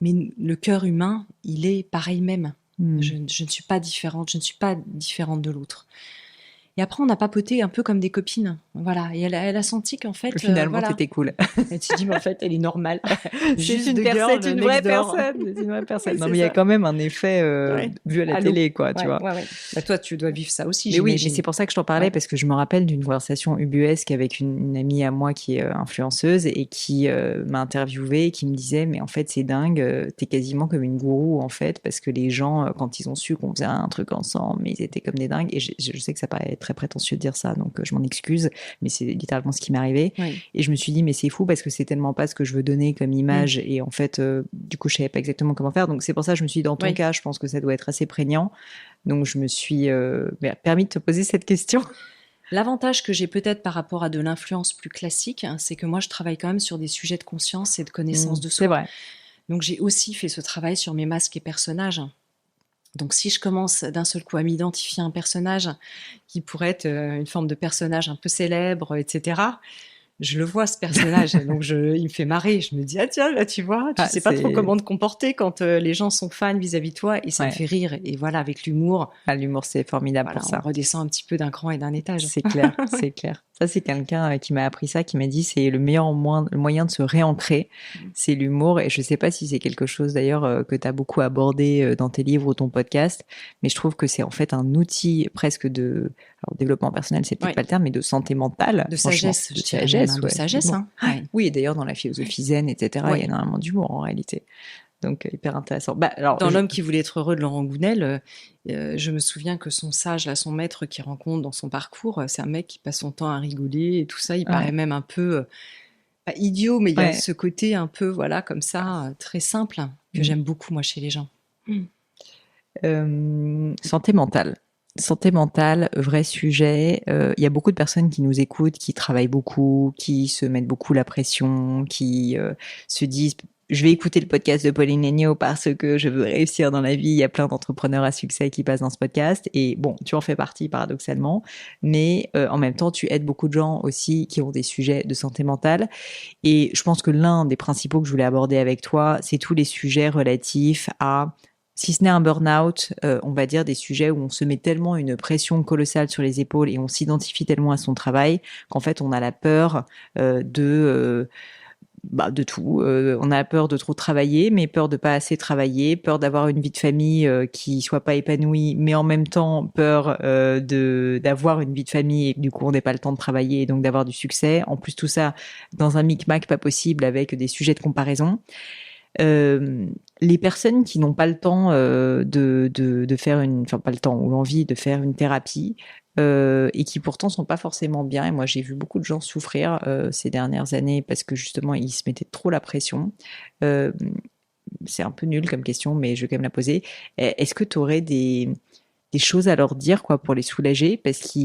[SPEAKER 2] Mais le cœur humain, il est pareil même. Je ne suis pas différente, je ne suis pas différente de l'autre. Et après, on a papoté un peu comme des copines. Voilà. Et elle a senti qu'en fait.
[SPEAKER 1] Finalement, t'étais cool.
[SPEAKER 2] Elle s'est dit, mais en fait, elle est normale.
[SPEAKER 1] C'est une vraie personne. Non, mais il y a quand même un effet vu à la télé, quoi, tu vois.
[SPEAKER 2] Bah, toi, tu dois vivre ça aussi.
[SPEAKER 1] Mais oui, mais c'est pour ça que je t'en parlais, parce que je me rappelle d'une conversation ubuesque avec une amie à moi qui est influenceuse et qui m'a interviewée et qui me disait, mais en fait, c'est dingue, t'es quasiment comme une gourou, en fait, parce que les gens, quand ils ont su qu'on faisait un truc ensemble, mais ils étaient comme des dingues. Et je sais que ça paraît très prétentieux de dire ça, donc je m'en excuse, mais c'est littéralement ce qui m'est arrivé. Et je me suis dit, mais c'est fou parce que c'est tellement pas ce que je veux donner comme image. Et en fait, du coup, je savais pas exactement comment faire. Donc c'est pour ça que je me suis dit, dans ton cas, je pense que ça doit être assez prégnant. Donc je me suis permis de te poser cette question.
[SPEAKER 2] L'avantage que j'ai peut-être par rapport à de l'influence plus classique, c'est que moi, je travaille quand même sur des sujets de conscience et de connaissance de soi.
[SPEAKER 1] C'est vrai.
[SPEAKER 2] Donc j'ai aussi fait ce travail sur mes masques et personnages. Donc si je commence d'un seul coup à m'identifier à un personnage qui pourrait être une forme de personnage un peu célèbre, etc., je le vois, ce personnage, donc il me fait marrer. Je me dis, ah tiens, là, tu vois, tu sais pas trop comment te comporter quand les gens sont fans vis-à-vis de toi, et ça me fait rire. Et voilà, avec l'humour.
[SPEAKER 1] L'humour, c'est formidable pour ça.
[SPEAKER 2] On redescend un petit peu d'un cran et d'un étage.
[SPEAKER 1] C'est clair, c'est clair. Ça, c'est quelqu'un qui m'a appris ça, qui m'a dit, c'est le meilleur moyen de se réancrer, c'est l'humour. Et je sais pas si c'est quelque chose, d'ailleurs, que tu as beaucoup abordé dans tes livres ou ton podcast, mais je trouve que c'est en fait un outil presque de... Alors, développement personnel, c'est peut-être pas le terme, mais de santé mentale.
[SPEAKER 2] De sagesse,
[SPEAKER 1] de sagesse.
[SPEAKER 2] De sagesse, hein.
[SPEAKER 1] Oui, et d'ailleurs, dans la philosophie zen, etc., il y a énormément d'humour, en réalité. Donc, hyper intéressant.
[SPEAKER 2] Dans L'homme qui voulait être heureux de Laurent Gounel, je me souviens que son sage, là, son maître qu'il rencontre dans son parcours, c'est un mec qui passe son temps à rigoler et tout ça. Il paraît même un peu, pas idiot, mais il y a ce côté un peu, voilà, comme ça, très simple, que j'aime beaucoup, moi, chez les gens.
[SPEAKER 1] Santé mentale. Santé mentale, vrai sujet. Il y a beaucoup de personnes qui nous écoutent, qui travaillent beaucoup, qui se mettent beaucoup la pression, qui se disent je vais écouter le podcast de Pauline Legnaud parce que je veux réussir dans la vie. Il y a plein d'entrepreneurs à succès qui passent dans ce podcast. Et bon, tu en fais partie paradoxalement. Mais en même temps, tu aides beaucoup de gens aussi qui ont des sujets de santé mentale. Et je pense que l'un des principaux que je voulais aborder avec toi, c'est tous les sujets relatifs à, si ce n'est un burn-out, on va dire des sujets où on se met tellement une pression colossale sur les épaules et on s'identifie tellement à son travail qu'en fait, on a la peur de tout. On a peur de trop travailler, mais peur de pas assez travailler, peur d'avoir une vie de famille qui soit pas épanouie, mais en même temps peur d'avoir une vie de famille et que du coup on n'ait pas le temps de travailler et donc d'avoir du succès. En plus tout ça dans un micmac pas possible avec des sujets de comparaison. Les personnes qui n'ont pas le temps de faire enfin pas le temps ou l'envie de faire une thérapie et qui pourtant sont pas forcément bien. Et moi, j'ai vu beaucoup de gens souffrir ces dernières années parce que justement, ils se mettaient trop la pression. Euh, c'est un peu nul comme question, mais je vais quand même la poser. Est-ce que tu aurais des choses à leur dire quoi pour les soulager? Parce que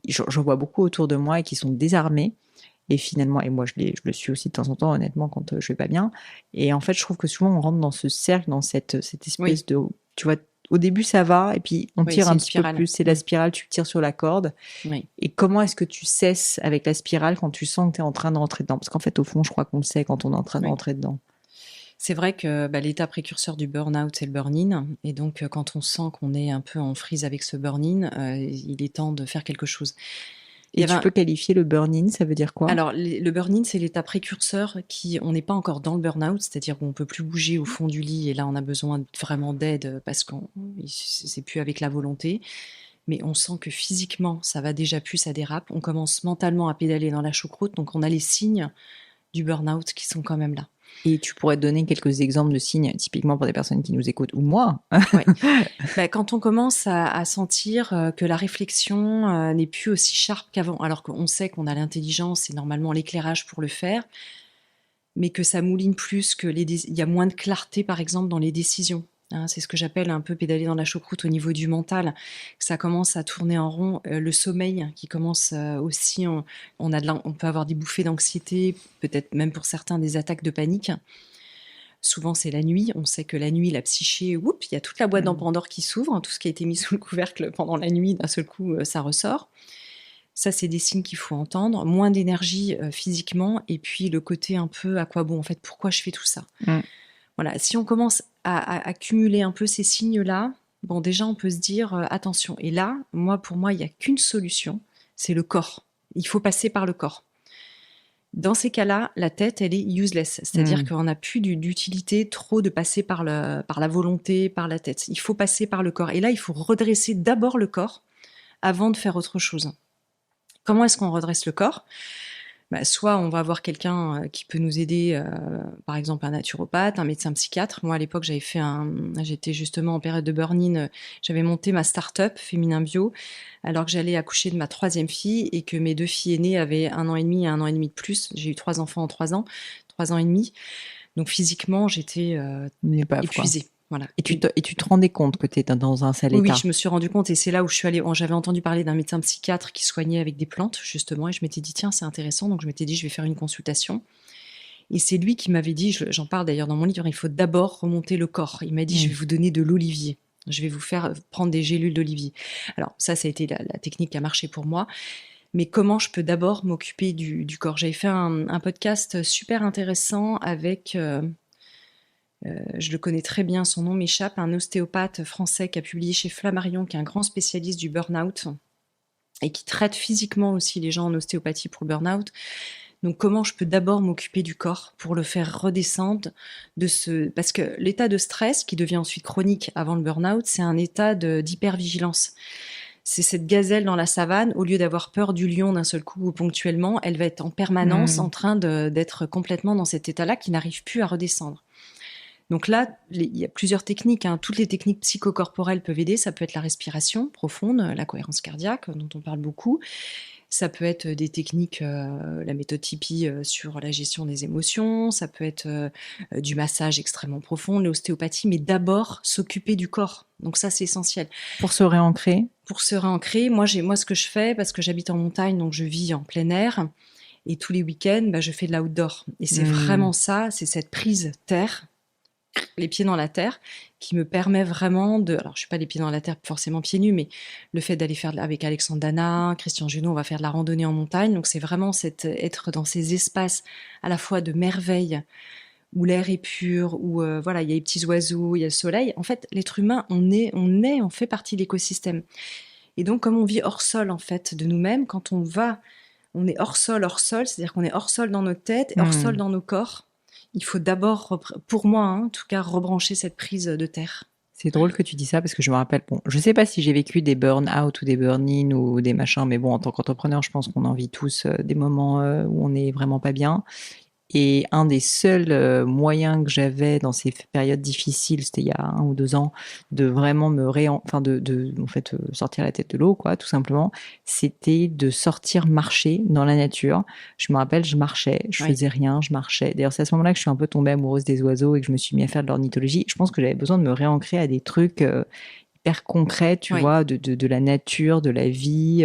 [SPEAKER 1] j'en vois beaucoup autour de moi et qui sont désarmés. Et finalement, et moi je le suis aussi de temps en temps, honnêtement, quand je vais pas bien. Et en fait, je trouve que souvent on rentre dans ce cercle, dans cette espèce de, tu vois, au début ça va, et puis on tire un petit peu plus. C'est la spirale, tu tires sur la corde.
[SPEAKER 2] Oui.
[SPEAKER 1] Et comment est-ce que tu cesses avec la spirale quand tu sens que tu es en train de rentrer dedans? Parce qu'en fait, au fond, je crois qu'on le sait quand on est en train de rentrer dedans.
[SPEAKER 2] C'est vrai que l'état précurseur du burn-out, c'est le burn-in. Et donc, quand on sent qu'on est un peu en frise avec ce burn-in, il est temps de faire quelque chose.
[SPEAKER 1] Et tu peux qualifier le burn-in, ça veut dire quoi?
[SPEAKER 2] Alors, le burn-in, c'est l'état précurseur on n'est pas encore dans le burn-out, c'est-à-dire qu'on ne peut plus bouger au fond du lit et là, on a besoin vraiment d'aide parce que c'est plus avec la volonté. Mais on sent que physiquement, ça va déjà plus, ça dérape. On commence mentalement à pédaler dans la choucroute, donc on a les signes du burn-out qui sont quand même là.
[SPEAKER 1] Et tu pourrais donner quelques exemples de signes, typiquement pour des personnes qui nous écoutent, ou moi.
[SPEAKER 2] Ouais. Quand on commence à sentir que la réflexion n'est plus aussi sharp qu'avant, alors qu'on sait qu'on a l'intelligence et normalement l'éclairage pour le faire, mais que ça mouline plus, il y a moins de clarté, par exemple, dans les décisions. Hein, c'est ce que j'appelle un peu pédaler dans la choucroute au niveau du mental. Ça commence à tourner en rond. Le sommeil qui commence aussi, on peut avoir des bouffées d'anxiété, peut-être même pour certains des attaques de panique. Souvent, c'est la nuit. On sait que la nuit, la psyché, il y a toute la boîte d'Pandore qui s'ouvre. Tout ce qui a été mis sous le couvercle pendant la nuit, d'un seul coup, ça ressort. Ça, c'est des signes qu'il faut entendre. Moins d'énergie physiquement. Et puis, le côté un peu à quoi bon, en fait, pourquoi je fais tout ça? Voilà. Si on commence à cumuler un peu ces signes-là, bon, déjà, on peut se dire attention. Et là, pour moi, il n'y a qu'une solution, c'est le corps. Il faut passer par le corps. Dans ces cas-là, la tête, elle est useless. C'est-à-dire qu'on n'a plus d'utilité trop de passer par la volonté, par la tête. Il faut passer par le corps. Et là, il faut redresser d'abord le corps avant de faire autre chose. Comment est-ce qu'on redresse le corps ? Soit on va avoir quelqu'un qui peut nous aider, par exemple un naturopathe, un médecin psychiatre. Moi, à l'époque, j'étais justement en période de burn-in. J'avais monté ma start-up Féminin Bio, alors que j'allais accoucher de ma 3e fille et que mes 2 filles aînées avaient 1 an et demi et 1 an et demi de plus. J'ai eu 3 enfants en 3 ans, 3 ans et demi. Donc physiquement, j'étais épuisée. Voilà.
[SPEAKER 1] Et tu te rendais compte que tu étais dans un sale état?
[SPEAKER 2] Oui, je me suis rendu compte et c'est là où je suis allée. J'avais entendu parler d'un médecin psychiatre qui soignait avec des plantes, justement, et je m'étais dit, tiens, c'est intéressant. Donc je m'étais dit, je vais faire une consultation. Et c'est lui qui m'avait dit, j'en parle d'ailleurs dans mon livre, il faut d'abord remonter le corps. Il m'a dit, je vais vous donner de l'olivier. Je vais vous faire prendre des gélules d'olivier. Alors ça a été la technique qui a marché pour moi. Mais comment je peux d'abord m'occuper du corps? J'avais fait un podcast super intéressant avec... je le connais très bien, son nom m'échappe, un ostéopathe français qui a publié chez Flammarion, qui est un grand spécialiste du burn-out et qui traite physiquement aussi les gens en ostéopathie pour le burn-out. Donc comment je peux d'abord m'occuper du corps pour le faire redescendre parce que l'état de stress qui devient ensuite chronique avant le burn-out, c'est un état d'hypervigilance. C'est cette gazelle dans la savane, au lieu d'avoir peur du lion d'un seul coup ou ponctuellement, elle va être en permanence en train d'être complètement dans cet état-là qui n'arrive plus à redescendre. Donc là, il y a plusieurs techniques. Toutes les techniques psychocorporelles peuvent aider. Ça peut être la respiration profonde, la cohérence cardiaque, dont on parle beaucoup. Ça peut être des techniques, la méthode Tipeee sur la gestion des émotions. Ça peut être du massage extrêmement profond, l'ostéopathie. Mais d'abord, s'occuper du corps. Donc ça, c'est essentiel.
[SPEAKER 1] Pour se réancrer ?
[SPEAKER 2] Pour se réancrer, moi, ce que je fais, parce que j'habite en montagne, donc je vis en plein air. Et tous les week-ends, je fais de l'outdoor. Et c'est vraiment ça, c'est cette prise terre, les pieds dans la terre, qui me permet vraiment de... Alors, je suis pas les pieds dans la terre forcément pieds nus, mais le fait d'aller faire avec Alexandre Dana, Christian Junot, on va faire de la randonnée en montagne. Donc, c'est vraiment être dans ces espaces à la fois de merveille, où l'air est pur, où voilà, il y a les petits oiseaux, il y a le soleil. En fait, l'être humain, on fait partie de l'écosystème. Et donc, comme on vit hors sol, en fait, de nous-mêmes, quand on est hors sol, c'est-à-dire qu'on est hors sol dans notre tête, hors sol dans nos corps. Il faut d'abord, pour moi, en tout cas, rebrancher cette prise de terre.
[SPEAKER 1] C'est drôle que tu dis ça parce que je me rappelle, bon, je sais pas si j'ai vécu des burn-out ou des burn-in ou des machins, mais bon, en tant qu'entrepreneur, je pense qu'on en vit tous des moments où on est vraiment pas bien. Et un des seuls moyens que j'avais dans ces périodes difficiles, c'était il y a 1 ou 2 ans, de vraiment sortir la tête de l'eau, quoi, tout simplement, c'était de sortir marcher dans la nature. Je me rappelle, je marchais, je faisais rien, je marchais. D'ailleurs, c'est à ce moment-là que je suis un peu tombée amoureuse des oiseaux et que je me suis mis à faire de l'ornithologie. Je pense que j'avais besoin de me réancrer à des trucs hyper concret, tu vois, de la nature, de la vie.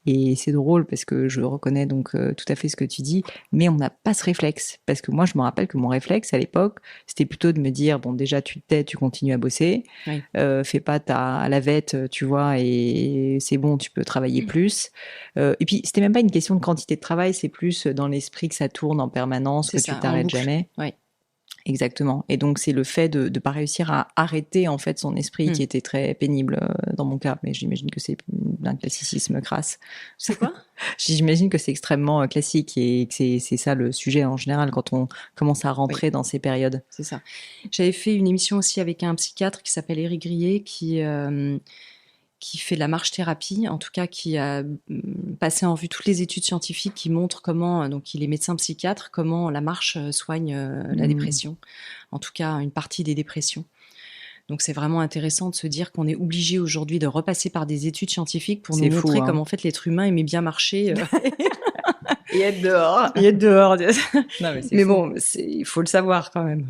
[SPEAKER 1] Et c'est drôle parce que je reconnais donc tout à fait ce que tu dis, mais on n'a pas ce réflexe. Parce que moi, je me rappelle que mon réflexe à l'époque, c'était plutôt de me dire, bon, déjà, tu te tais, tu continues à bosser, fais pas ta lavette, tu vois, et c'est bon, tu peux travailler plus. Et puis, c'était même pas une question de quantité de travail, c'est plus dans l'esprit que ça tourne en permanence, que tu t'arrêtes jamais. Exactement. Et donc, c'est le fait de ne pas réussir à arrêter, en fait, son esprit qui était très pénible dans mon cas. Mais j'imagine que c'est un classicisme crasse.
[SPEAKER 2] C'est quoi?
[SPEAKER 1] J'imagine que c'est extrêmement classique et que c'est ça le sujet en général quand on commence à rentrer dans ces périodes.
[SPEAKER 2] C'est ça. J'avais fait une émission aussi avec un psychiatre qui s'appelle Éric Grillet, qui fait de la marche-thérapie, en tout cas qui a passé en vue toutes les études scientifiques qui montrent comment, donc il est médecin psychiatre, comment la marche soigne la dépression, en tout cas une partie des dépressions. Donc c'est vraiment intéressant de se dire qu'on est obligé aujourd'hui de repasser par des études scientifiques pour nous montrer comment en fait l'être humain aimait bien marcher.
[SPEAKER 1] Et être dehors.
[SPEAKER 2] Et être dehors.
[SPEAKER 1] Non,
[SPEAKER 2] mais bon, il faut le savoir quand même.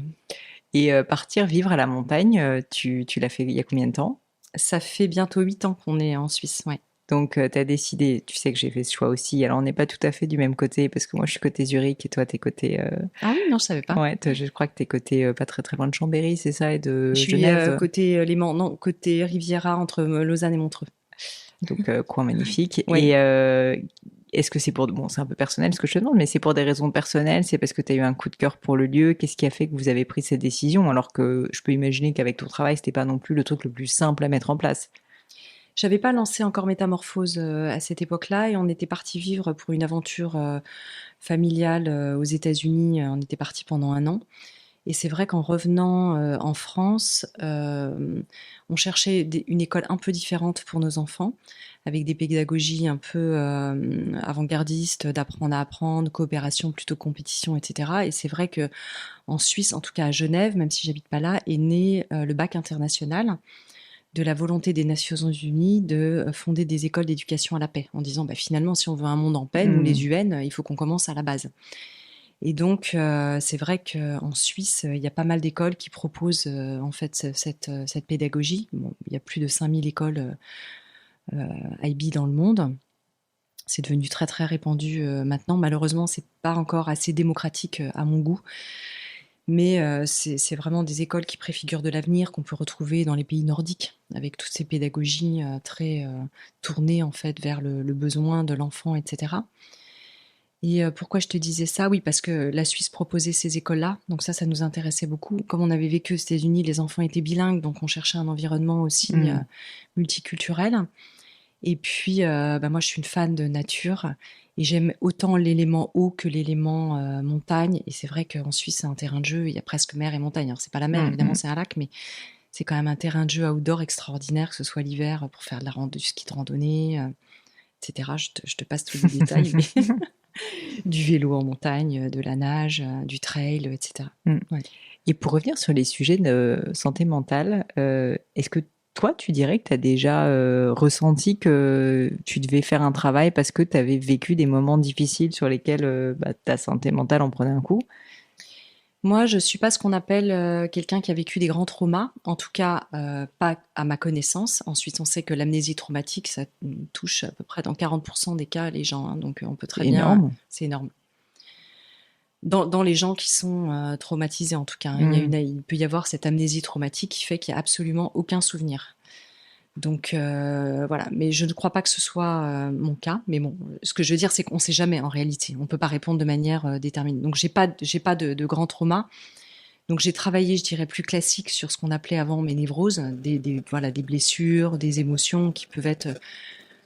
[SPEAKER 1] Et partir vivre à la montagne, tu l'as fait il y a combien de temps?
[SPEAKER 2] Ça fait bientôt 8 ans qu'on est en Suisse, ouais.
[SPEAKER 1] Donc, tu as décidé, tu sais que j'ai fait ce choix aussi. Alors, on n'est pas tout à fait du même côté parce que moi, je suis côté Zurich et toi, tu es côté.
[SPEAKER 2] Ah oui, non, je savais pas.
[SPEAKER 1] Ouais, je crois que tu es côté pas très très loin de Chambéry, c'est ça, et de
[SPEAKER 2] Genève. Je suis côté Léman, non, côté Riviera entre Lausanne et Montreux.
[SPEAKER 1] Donc, coin magnifique. Et est-ce que c'est pour. Bon, c'est un peu personnel ce que je te demande, mais c'est pour des raisons personnelles? C'est parce que tu as eu un coup de cœur pour le lieu? Qu'est-ce qui a fait que vous avez pris cette décision? Alors que je peux imaginer qu'avec ton travail, c'était pas non plus le truc le plus simple à mettre en place.
[SPEAKER 2] J'avais pas lancé encore Métamorphose à cette époque-là et on était parti vivre pour une aventure familiale aux États-Unis. On était parti pendant 1 an. Et c'est vrai qu'en revenant en France, on cherchait une école un peu différente pour nos enfants, avec des pédagogies un peu avant-gardistes, d'apprendre à apprendre, coopération plutôt que compétition, etc. Et c'est vrai que en Suisse, en tout cas à Genève, même si j'habite pas là, est né le bac international de la volonté des Nations Unies de fonder des écoles d'éducation à la paix, en disant finalement, si on veut un monde en paix, nous les UN, il faut qu'on commence à la base. Et donc, c'est vrai qu'en Suisse, il y a pas mal d'écoles qui proposent en fait cette pédagogie. Bon, il y a plus de 5000 écoles IB dans le monde. C'est devenu très très répandu maintenant. Malheureusement, c'est pas encore assez démocratique à mon goût. Mais c'est vraiment des écoles qui préfigurent de l'avenir qu'on peut retrouver dans les pays nordiques, avec toutes ces pédagogies très tournées en fait vers le besoin de l'enfant, etc. Et pourquoi je te disais ça? Oui, parce que la Suisse proposait ces écoles-là, donc ça nous intéressait beaucoup. Comme on avait vécu aux États-Unis, les enfants étaient bilingues, donc on cherchait un environnement aussi multiculturel. Et puis, moi, je suis une fan de nature et j'aime autant l'élément eau que l'élément montagne. Et c'est vrai qu'en Suisse, c'est un terrain de jeu, il y a presque mer et montagne. Alors, c'est pas la mer, évidemment, c'est un lac, mais c'est quand même un terrain de jeu outdoor extraordinaire, que ce soit l'hiver pour faire du ski de randonnée, etc. Je te passe tous les détails, mais du vélo en montagne, de la nage, du trail, etc. Ouais.
[SPEAKER 1] Et pour revenir sur les sujets de santé mentale, est-ce que toi, tu dirais que tu as déjà ressenti que tu devais faire un travail parce que tu avais vécu des moments difficiles sur lesquels ta santé mentale en prenait un coup?
[SPEAKER 2] Moi, je suis pas ce qu'on appelle quelqu'un qui a vécu des grands traumas, en tout cas pas à ma connaissance. Ensuite, on sait que l'amnésie traumatique, ça touche à peu près dans 40% des cas les gens, hein, donc on peut très
[SPEAKER 1] C'est
[SPEAKER 2] bien,
[SPEAKER 1] énorme.
[SPEAKER 2] c'est énorme. Dans les gens qui sont traumatisés, en tout cas, hein, il peut y avoir cette amnésie traumatique qui fait qu'il n'y a absolument aucun souvenir. Donc voilà, mais je ne crois pas que ce soit mon cas. Mais bon, ce que je veux dire, c'est qu'on ne sait jamais en réalité. On ne peut pas répondre de manière déterminée. Donc j'ai pas de grands traumas. Donc j'ai travaillé, je dirais, plus classique sur ce qu'on appelait avant mes névroses, voilà, des blessures, des émotions qui peuvent être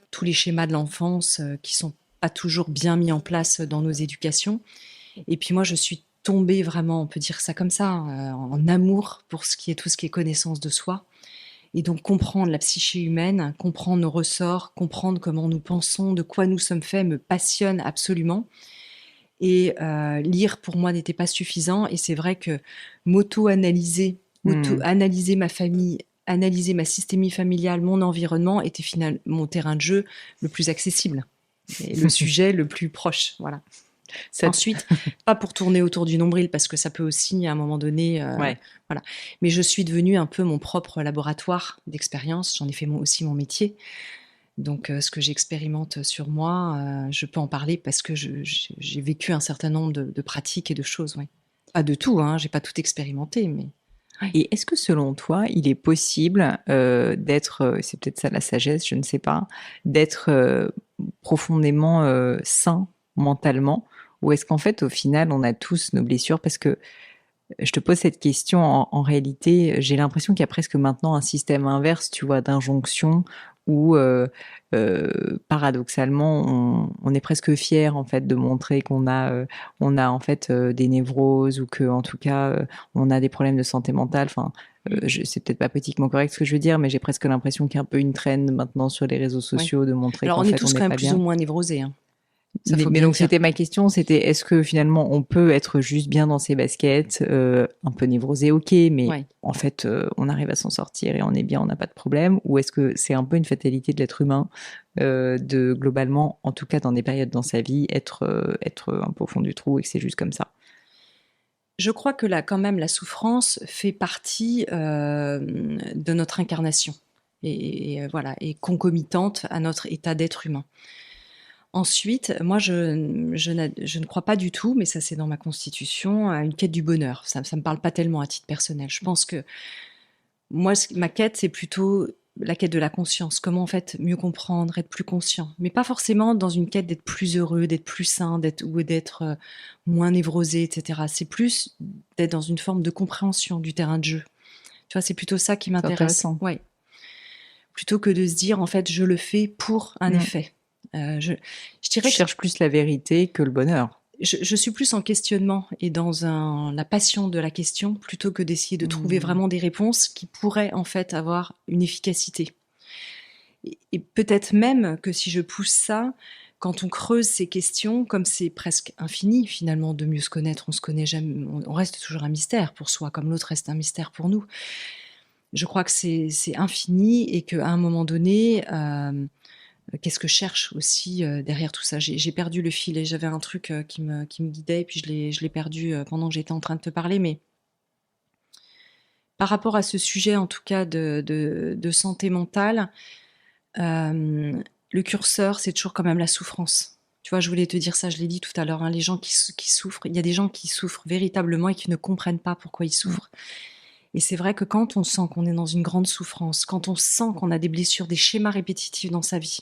[SPEAKER 2] tous les schémas de l'enfance qui sont pas toujours bien mis en place dans nos éducations. Et puis moi, je suis tombée vraiment, on peut dire ça comme ça, en amour pour tout ce qui est connaissance de soi. Et donc comprendre la psyché humaine, comprendre nos ressorts, comprendre comment nous pensons, de quoi nous sommes faits, me passionne absolument. Et lire pour moi n'était pas suffisant. Et c'est vrai que m'auto-analyser, analyser ma famille, analyser ma systémie familiale, mon environnement était finalement mon terrain de jeu le plus accessible et le sujet le plus proche. Voilà. Ensuite, pas pour tourner autour du nombril, parce que ça peut aussi, à un moment donné, voilà. Mais je suis devenue un peu mon propre laboratoire d'expérience. J'en ai fait aussi mon métier. Donc, ce que j'expérimente sur moi, je peux en parler parce que j'ai vécu un certain nombre de pratiques et de choses. Ouais. Pas de tout, hein, j'ai pas tout expérimenté, mais.
[SPEAKER 1] Et est-ce que selon toi, il est possible d'être, c'est peut-être ça la sagesse, je ne sais pas, d'être profondément sain mentalement, ou est-ce qu'en fait, au final, on a tous nos blessures? Parce que je te pose cette question, en réalité, j'ai l'impression qu'il y a presque maintenant un système inverse, tu vois, d'injonction où paradoxalement, on est presque fier en fait de montrer on a en fait des névroses ou que en tout cas on a des problèmes de santé mentale. Enfin, c'est peut-être pas politiquement correct ce que je veux dire, mais j'ai presque l'impression qu'il y a un peu une traîne maintenant sur les réseaux sociaux de montrer
[SPEAKER 2] Alors
[SPEAKER 1] qu'en
[SPEAKER 2] on est
[SPEAKER 1] fait
[SPEAKER 2] tous
[SPEAKER 1] on n'est
[SPEAKER 2] quand même
[SPEAKER 1] pas
[SPEAKER 2] plus
[SPEAKER 1] bien.
[SPEAKER 2] ou moins névrosés. Hein.
[SPEAKER 1] Mais donc c'était ma question, c'était est-ce que finalement on peut être juste bien dans ses baskets, un peu névrosé, ok, mais en fait on arrive à s'en sortir et on est bien, on n'a pas de problème, ou est-ce que c'est un peu une fatalité de l'être humain de globalement, en tout cas dans des périodes dans sa vie, être un peu au fond du trou et que c'est juste comme ça?
[SPEAKER 2] Je crois que là, quand même, la souffrance fait partie de notre incarnation et voilà, et concomitante à notre état d'être humain. Ensuite, moi, je ne crois pas du tout, mais ça c'est dans ma constitution, à une quête du bonheur. Ça me parle pas tellement à titre personnel. Je pense que moi, ma quête, c'est plutôt la quête de la conscience. Comment en fait mieux comprendre, être plus conscient. Mais pas forcément dans une quête d'être plus heureux, d'être plus sain, d'être moins névrosé, etc. C'est plus d'être dans une forme de compréhension du terrain de jeu. Tu vois, c'est plutôt ça qui m'intéresse. Ouais. Plutôt que de se dire, en fait, je le fais pour un effet. Je dirais
[SPEAKER 1] cherche plus la vérité que le bonheur.
[SPEAKER 2] Je suis plus en questionnement et dans la passion de la question plutôt que d'essayer de trouver vraiment des réponses qui pourraient en fait avoir une efficacité. Et peut-être même que si je pousse ça, quand on creuse ces questions, comme c'est presque infini finalement de mieux se connaître, on se connaît jamais, on reste toujours un mystère pour soi, comme l'autre reste un mystère pour nous. Je crois que c'est infini et qu'à un moment donné, qu'est-ce que je cherche aussi derrière tout ça? J'ai perdu le fil et j'avais un truc qui me guidait et puis je l'ai perdu pendant que j'étais en train de te parler. Mais par rapport à ce sujet, en tout cas de santé mentale, le curseur, c'est toujours quand même la souffrance. Tu vois, je voulais te dire ça, je l'ai dit tout à l'heure, hein, les gens qui souffrent, il y a des gens qui souffrent véritablement et qui ne comprennent pas pourquoi ils souffrent. Et c'est vrai que quand on sent qu'on est dans une grande souffrance, quand on sent qu'on a des blessures, des schémas répétitifs dans sa vie,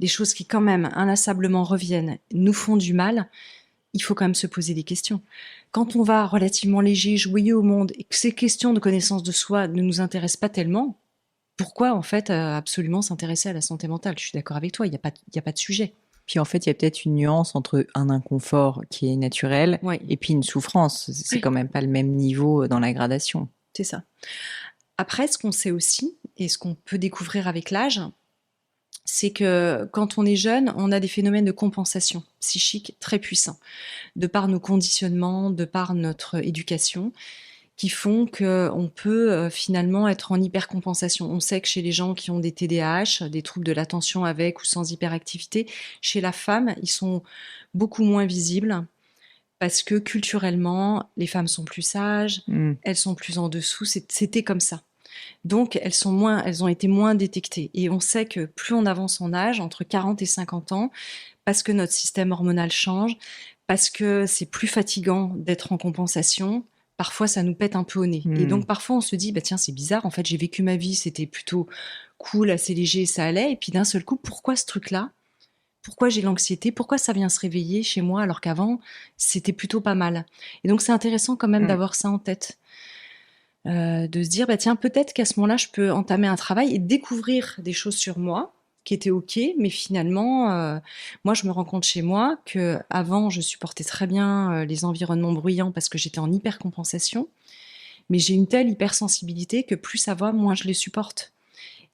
[SPEAKER 2] des choses qui quand même inlassablement reviennent, nous font du mal, il faut quand même se poser des questions. Quand on va relativement léger, joyeux au monde, et que ces questions de connaissance de soi ne nous intéressent pas tellement, pourquoi en fait absolument s'intéresser à la santé mentale? Je suis d'accord avec toi, il n'y a pas de sujet.
[SPEAKER 1] Puis en fait, il y a peut-être une nuance entre un inconfort qui est naturel et puis une souffrance. C'est quand même pas le même niveau dans la gradation.
[SPEAKER 2] C'est ça. Après, ce qu'on sait aussi, et ce qu'on peut découvrir avec l'âge, c'est que quand on est jeune, on a des phénomènes de compensation psychique très puissants, de par nos conditionnements, de par notre éducation, qui font qu'on peut finalement être en hypercompensation. On sait que chez les gens qui ont des TDAH, des troubles de l'attention avec ou sans hyperactivité, chez la femme, ils sont beaucoup moins visibles parce que culturellement, les femmes sont plus sages,
[SPEAKER 1] Mmh.
[SPEAKER 2] elles sont plus en dessous, c'était comme ça. Donc elles ont été moins détectées. Et on sait que plus on avance en âge, entre 40 et 50 ans, parce que notre système hormonal change, parce que c'est plus fatigant d'être en compensation, parfois ça nous pète un peu au nez. Et
[SPEAKER 1] Mmh.
[SPEAKER 2] donc parfois on se dit, bah tiens, c'est bizarre, en fait j'ai vécu ma vie, c'était plutôt cool, assez léger, ça allait, et puis d'un seul coup, pourquoi ce truc-là? Pourquoi j'ai l'anxiété? Pourquoi ça vient se réveiller chez moi alors qu'avant, c'était plutôt pas mal? Et donc c'est intéressant quand même
[SPEAKER 1] Mmh.
[SPEAKER 2] d'avoir ça en tête. De se dire, bah tiens, peut-être qu'à ce moment-là, je peux entamer un travail et découvrir des choses sur moi qui étaient OK, mais finalement, moi, je me rends compte chez moi que avant, je supportais très bien les environnements bruyants parce que j'étais en hypercompensation, mais j'ai une telle hypersensibilité que plus ça va, moins je les supporte.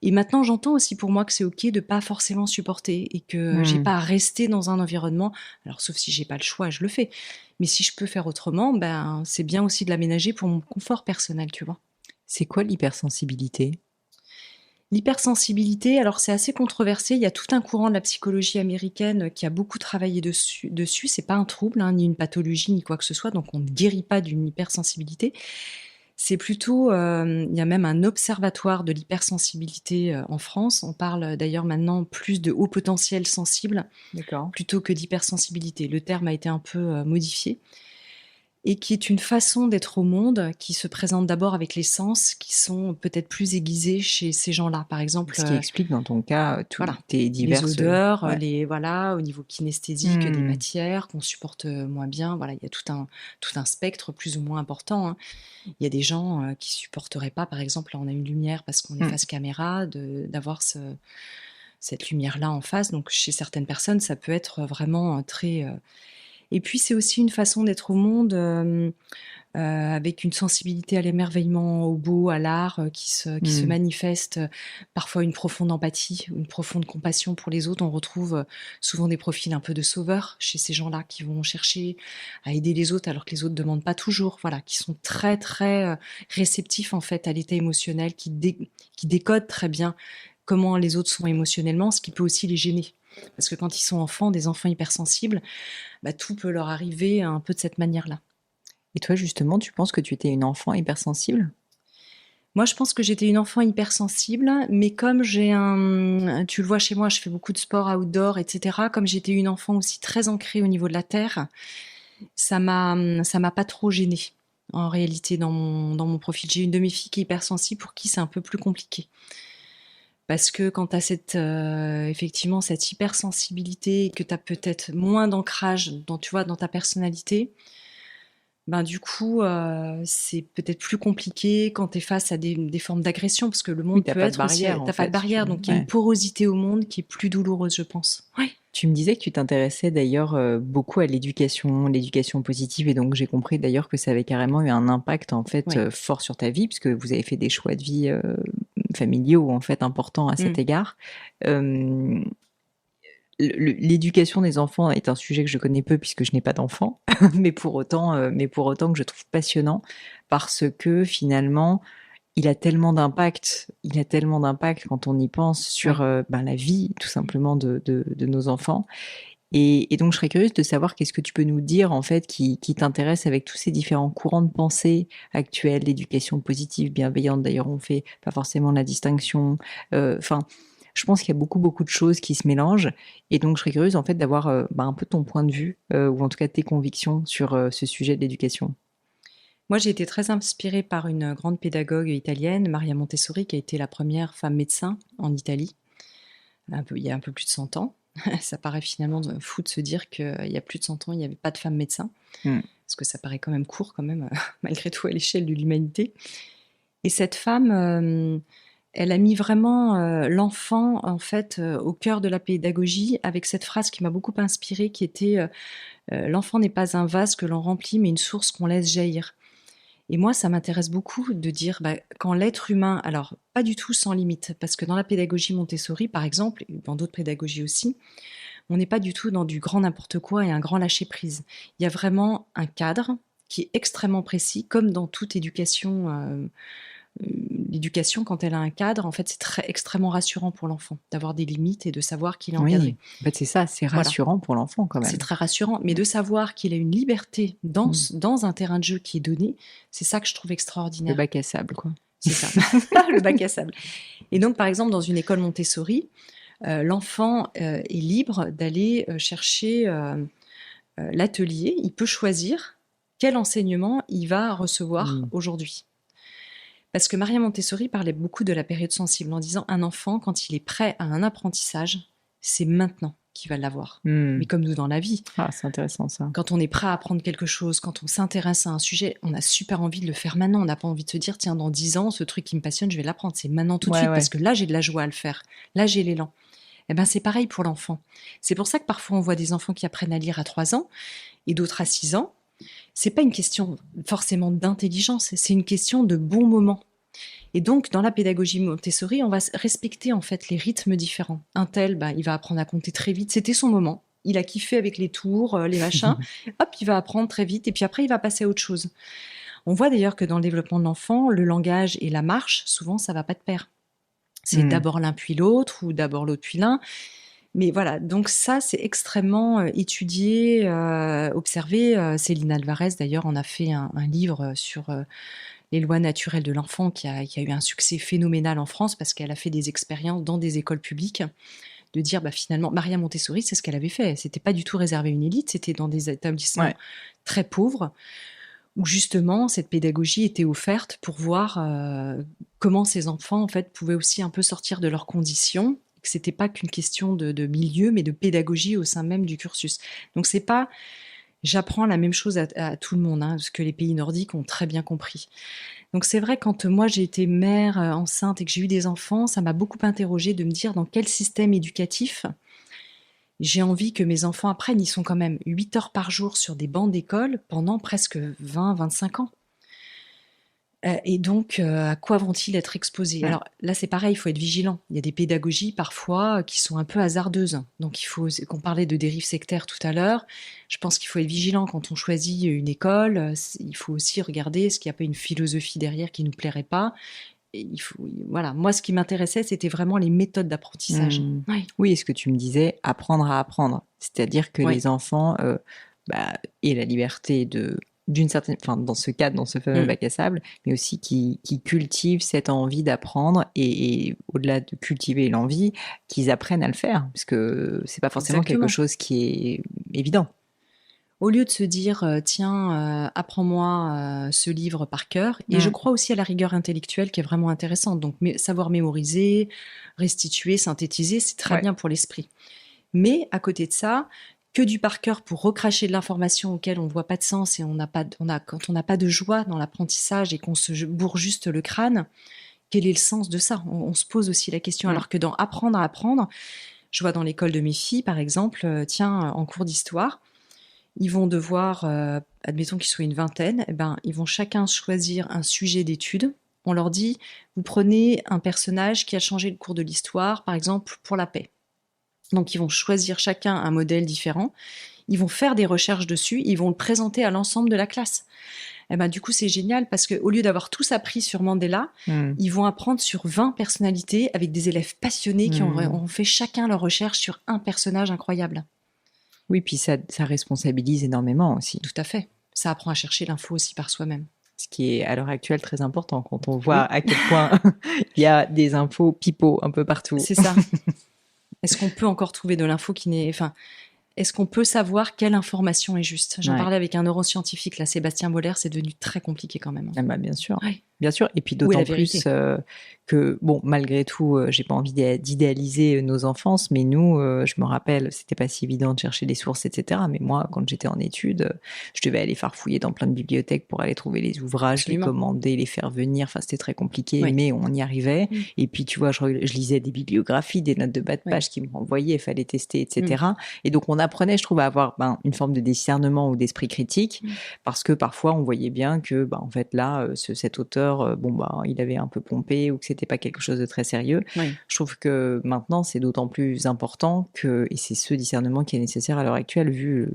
[SPEAKER 2] Et maintenant, j'entends aussi pour moi que c'est OK de pas forcément supporter et que j'ai
[SPEAKER 1] Mmh.
[SPEAKER 2] pas à rester dans un environnement. Alors, sauf si j'ai pas le choix, je le fais. Mais si je peux faire autrement, ben, c'est bien aussi de l'aménager pour mon confort personnel, tu vois.
[SPEAKER 1] C'est quoi l'hypersensibilité?
[SPEAKER 2] L'hypersensibilité, alors c'est assez controversé. Il y a tout un courant de la psychologie américaine qui a beaucoup travaillé dessus. C'est pas un trouble, hein, ni une pathologie, ni quoi que ce soit. Donc on ne guérit pas d'une hypersensibilité. C'est plutôt, il y a même un observatoire de l'hypersensibilité en France. On parle d'ailleurs maintenant plus de haut potentiel sensible
[SPEAKER 1] D'accord.
[SPEAKER 2] plutôt que d'hypersensibilité. Le terme a été un peu modifié. Et qui est une façon d'être au monde qui se présente d'abord avec les sens qui sont peut-être plus aiguisés chez ces gens-là. Par exemple,
[SPEAKER 1] Ce qui explique dans ton cas, tous
[SPEAKER 2] voilà,
[SPEAKER 1] tes
[SPEAKER 2] les
[SPEAKER 1] diverses,
[SPEAKER 2] odeurs,
[SPEAKER 1] ouais.
[SPEAKER 2] les voilà, au niveau kinesthésique des
[SPEAKER 1] Mmh.
[SPEAKER 2] matières qu'on supporte moins bien. Voilà, il y a tout un spectre plus ou moins important, hein. Il y a des gens qui supporteraient pas, par exemple, là on a une lumière parce qu'on est
[SPEAKER 1] Mmh.
[SPEAKER 2] face caméra, d'avoir cette lumière-là en face. Donc chez certaines personnes, ça peut être vraiment très. Et puis c'est aussi une façon d'être au monde. Avec une sensibilité à l'émerveillement, au beau, à l'art, qui se
[SPEAKER 1] Mmh.
[SPEAKER 2] manifeste, parfois une profonde empathie, une profonde compassion pour les autres. On retrouve, souvent des profils un peu de sauveurs chez ces gens-là qui vont chercher à aider les autres alors que les autres demandent pas toujours, voilà, qui sont très, très, réceptifs en fait à l'état émotionnel, qui décodent très bien comment les autres sont émotionnellement, ce qui peut aussi les gêner. Parce que quand ils sont enfants, des enfants hypersensibles, bah, tout peut leur arriver un peu de cette manière-là.
[SPEAKER 1] Et toi, justement, tu penses que tu étais une enfant hypersensible?
[SPEAKER 2] Moi, je pense que j'étais une enfant hypersensible, mais comme tu le vois chez moi, je fais beaucoup de sport outdoor, et cetera. Comme j'étais une enfant aussi très ancrée au niveau de la terre, ça m'a pas trop gênée, en réalité, dans mon profil. J'ai une de mes filles qui est hypersensible, pour qui c'est un peu plus compliqué. Parce que quand tu as effectivement, cette hypersensibilité, et que tu as peut-être moins d'ancrage dans, tu vois, dans ta personnalité, ben, du coup, c'est peut-être plus compliqué quand tu es face à des formes d'agression, parce que le
[SPEAKER 1] Oui,
[SPEAKER 2] monde
[SPEAKER 1] tu
[SPEAKER 2] peut
[SPEAKER 1] pas de
[SPEAKER 2] être aussi,
[SPEAKER 1] barrière, en
[SPEAKER 2] tu pas de
[SPEAKER 1] fait, tu
[SPEAKER 2] barrière, donc il y a une
[SPEAKER 1] ouais.
[SPEAKER 2] porosité au monde qui est plus douloureuse, je pense. Ouais.
[SPEAKER 1] Tu me disais que tu t'intéressais d'ailleurs, beaucoup à l'éducation positive et donc j'ai compris d'ailleurs que ça avait carrément eu un impact, en fait,
[SPEAKER 2] Ouais.
[SPEAKER 1] fort sur ta vie puisque vous avez fait des choix de vie, familiaux, en fait, importants à cet
[SPEAKER 2] Mmh.
[SPEAKER 1] égard. Hem L'éducation des enfants est un sujet que je connais peu puisque je n'ai pas d'enfants, mais pour autant que je trouve passionnant parce que finalement, il a tellement d'impact quand on y pense sur
[SPEAKER 2] Ouais.
[SPEAKER 1] ben, la vie tout simplement de nos enfants. Et donc je serais curieuse de savoir qu'est-ce que tu peux nous dire en fait qui t'intéresse avec tous ces différents courants de pensée actuels, l'éducation positive, bienveillante. D'ailleurs, on fait pas forcément la distinction. Enfin, je pense qu'il y a beaucoup, beaucoup de choses qui se mélangent. Et donc, je serais curieuse, en fait, d'avoir bah, un peu ton point de vue, ou en tout cas tes convictions sur ce sujet de l'éducation.
[SPEAKER 2] Moi, j'ai été très inspirée par une grande pédagogue italienne, Maria Montessori, qui a été la première femme médecin en Italie, il y a un peu plus de 100 ans. Ça paraît finalement fou de se dire qu'il y a plus de 100 ans, il n'y avait pas de femme médecin,
[SPEAKER 1] Mm.
[SPEAKER 2] parce que ça paraît quand même court, quand même, malgré tout, à l'échelle de l'humanité. Et cette femme, elle a mis vraiment l'enfant, en fait, au cœur de la pédagogie, avec cette phrase qui m'a beaucoup inspirée, qui était l'enfant n'est pas un vase que l'on remplit, mais une source qu'on laisse jaillir. Et moi, ça m'intéresse beaucoup de dire, bah, quand l'être humain, alors pas du tout sans limite, parce que dans la pédagogie Montessori, par exemple, et dans d'autres pédagogies aussi, on n'est pas du tout dans du grand n'importe quoi et un grand lâcher-prise. Il y a vraiment un cadre qui est extrêmement précis, comme dans toute éducation l'éducation, quand elle a un cadre, en fait, c'est extrêmement rassurant pour l'enfant d'avoir des limites et de savoir qu'il est encadré.
[SPEAKER 1] Oui, en fait, c'est ça, c'est rassurant pour l'enfant quand même.
[SPEAKER 2] C'est très rassurant, mais de savoir qu'il a une liberté dans un terrain de jeu qui est donné, c'est ça que je trouve extraordinaire.
[SPEAKER 1] Le bac à sable, quoi.
[SPEAKER 2] C'est ça, le bac à sable. Et donc, par exemple, dans une école Montessori, l'enfant est libre d'aller chercher l'atelier. Il peut choisir quel enseignement il va recevoir aujourd'hui. Parce que Maria Montessori parlait beaucoup de la période sensible en disant un enfant, quand il est prêt à un apprentissage, c'est maintenant qu'il va l'avoir. Mais comme nous dans la vie.
[SPEAKER 1] Ah, c'est intéressant ça.
[SPEAKER 2] Quand on est prêt à apprendre quelque chose, quand on s'intéresse à un sujet, on a super envie de le faire maintenant. On n'a pas envie de se dire, tiens, dans 10 ans, ce truc qui me passionne, je vais l'apprendre. C'est maintenant tout de suite, parce que là, j'ai de la joie à le faire. Là, j'ai l'élan. Eh ben, c'est pareil pour l'enfant. C'est pour ça que parfois, on voit des enfants qui apprennent à lire à 3 ans et d'autres à 6 ans. C'est pas une question forcément d'intelligence, c'est une question de bon moment. Et donc, dans la pédagogie Montessori, on va respecter en fait les rythmes différents. Un tel, il va apprendre à compter très vite. C'était son moment. Il a kiffé avec les tours, les machins. Hop, il va apprendre très vite. Et puis après, il va passer à autre chose. On voit d'ailleurs que dans le développement de l'enfant, le langage et la marche, souvent, ça va pas de pair. C'est d'abord l'un puis l'autre, ou d'abord l'autre puis l'un. Mais voilà, donc ça, c'est extrêmement étudié, observé. Céline Alvarez, d'ailleurs, en a fait un livre sur les lois naturelles de l'enfant qui a eu un succès phénoménal en France parce qu'elle a fait des expériences dans des écoles publiques de dire finalement, Maria Montessori, c'est ce qu'elle avait fait. C'était pas du tout réservé à une élite, c'était dans des établissements très pauvres où justement cette pédagogie était offerte pour voir comment ces enfants en fait pouvaient aussi un peu sortir de leurs conditions, que c'était pas qu'une question de milieu, mais de pédagogie au sein même du cursus. Donc c'est pas j'apprends la même chose à tout le monde, ce que les pays nordiques ont très bien compris. Donc c'est vrai, quand moi j'ai été mère enceinte et que j'ai eu des enfants, ça m'a beaucoup interrogée de me dire dans quel système éducatif j'ai envie que mes enfants apprennent. Ils sont quand même 8 heures par jour sur des bancs d'école pendant presque 20-25 ans. Et donc, à quoi vont-ils être exposés ? Alors là, c'est pareil, il faut être vigilant. Il y a des pédagogies parfois qui sont un peu hasardeuses. Donc, il faut, qu'on parlait de dérive sectaire tout à l'heure, je pense qu'il faut être vigilant quand on choisit une école. Il faut aussi regarder est-ce qu'il n'y a pas une philosophie derrière qui ne nous plairait pas. Et voilà. Moi, ce qui m'intéressait, c'était vraiment les méthodes d'apprentissage.
[SPEAKER 1] Oui, ce que tu me disais, apprendre à apprendre. C'est-à-dire que les enfants aient la liberté d'une certaine, enfin dans ce cadre, dans ce fameux bac à sable, mais aussi qui cultivent cette envie d'apprendre et au-delà de cultiver l'envie, qu'ils apprennent à le faire, parce que c'est pas forcément quelque chose qui est évident.
[SPEAKER 2] Au lieu de se dire tiens, apprends-moi ce livre par cœur, et je crois aussi à la rigueur intellectuelle qui est vraiment intéressante. Donc savoir mémoriser, restituer, synthétiser, c'est très bien pour l'esprit. Mais à côté de ça, que du par cœur pour recracher de l'information auquel on ne voit pas de sens et quand on n'a pas de joie dans l'apprentissage et qu'on se bourre juste le crâne, quel est le sens de ça ? On se pose aussi la question. Alors que dans apprendre à apprendre, je vois dans l'école de mes filles, par exemple, en cours d'histoire, ils vont devoir, admettons qu'ils soient une vingtaine, ils vont chacun choisir un sujet d'étude. On leur dit, vous prenez un personnage qui a changé le cours de l'histoire, par exemple, pour la paix. Donc, ils vont choisir chacun un modèle différent. Ils vont faire des recherches dessus. Ils vont le présenter à l'ensemble de la classe. Du coup, c'est génial parce qu'au lieu d'avoir tous appris sur Mandela, ils vont apprendre sur 20 personnalités avec des élèves passionnés qui ont fait chacun leur recherche sur un personnage incroyable.
[SPEAKER 1] Oui, puis ça responsabilise énormément aussi.
[SPEAKER 2] Tout à fait. Ça apprend à chercher l'info aussi par soi-même.
[SPEAKER 1] Ce qui est à l'heure actuelle très important quand on voit à quel point il y a des infos pipeaux un peu partout.
[SPEAKER 2] C'est ça. Est-ce qu'on peut encore trouver de l'info qui n'est... Enfin, est-ce qu'on peut savoir quelle information est juste ? J'en parlais avec un neuroscientifique, là, Sébastien Boller, c'est devenu très compliqué quand même.
[SPEAKER 1] Bien sûr. Bien sûr. Et puis d'autant plus que, malgré tout, j'ai pas envie d'idéaliser nos enfances, mais nous, je me rappelle, c'était pas si évident de chercher des sources, etc. Mais moi, quand j'étais en études, je devais aller farfouiller dans plein de bibliothèques pour aller trouver les ouvrages, les commander, les faire venir. Enfin, c'était très compliqué, mais on y arrivait. Et puis, tu vois, je lisais des bibliographies, des notes de bas de page qui me renvoyaient, il fallait tester, etc. Et donc, on apprenait, je trouve, à avoir une forme de discernement ou d'esprit critique, parce que parfois, on voyait bien que, en fait, là, cet auteur, il avait un peu pompé ou que c'était pas quelque chose de très sérieux. Je trouve que maintenant, c'est d'autant plus important et c'est ce discernement qui est nécessaire à l'heure actuelle, vu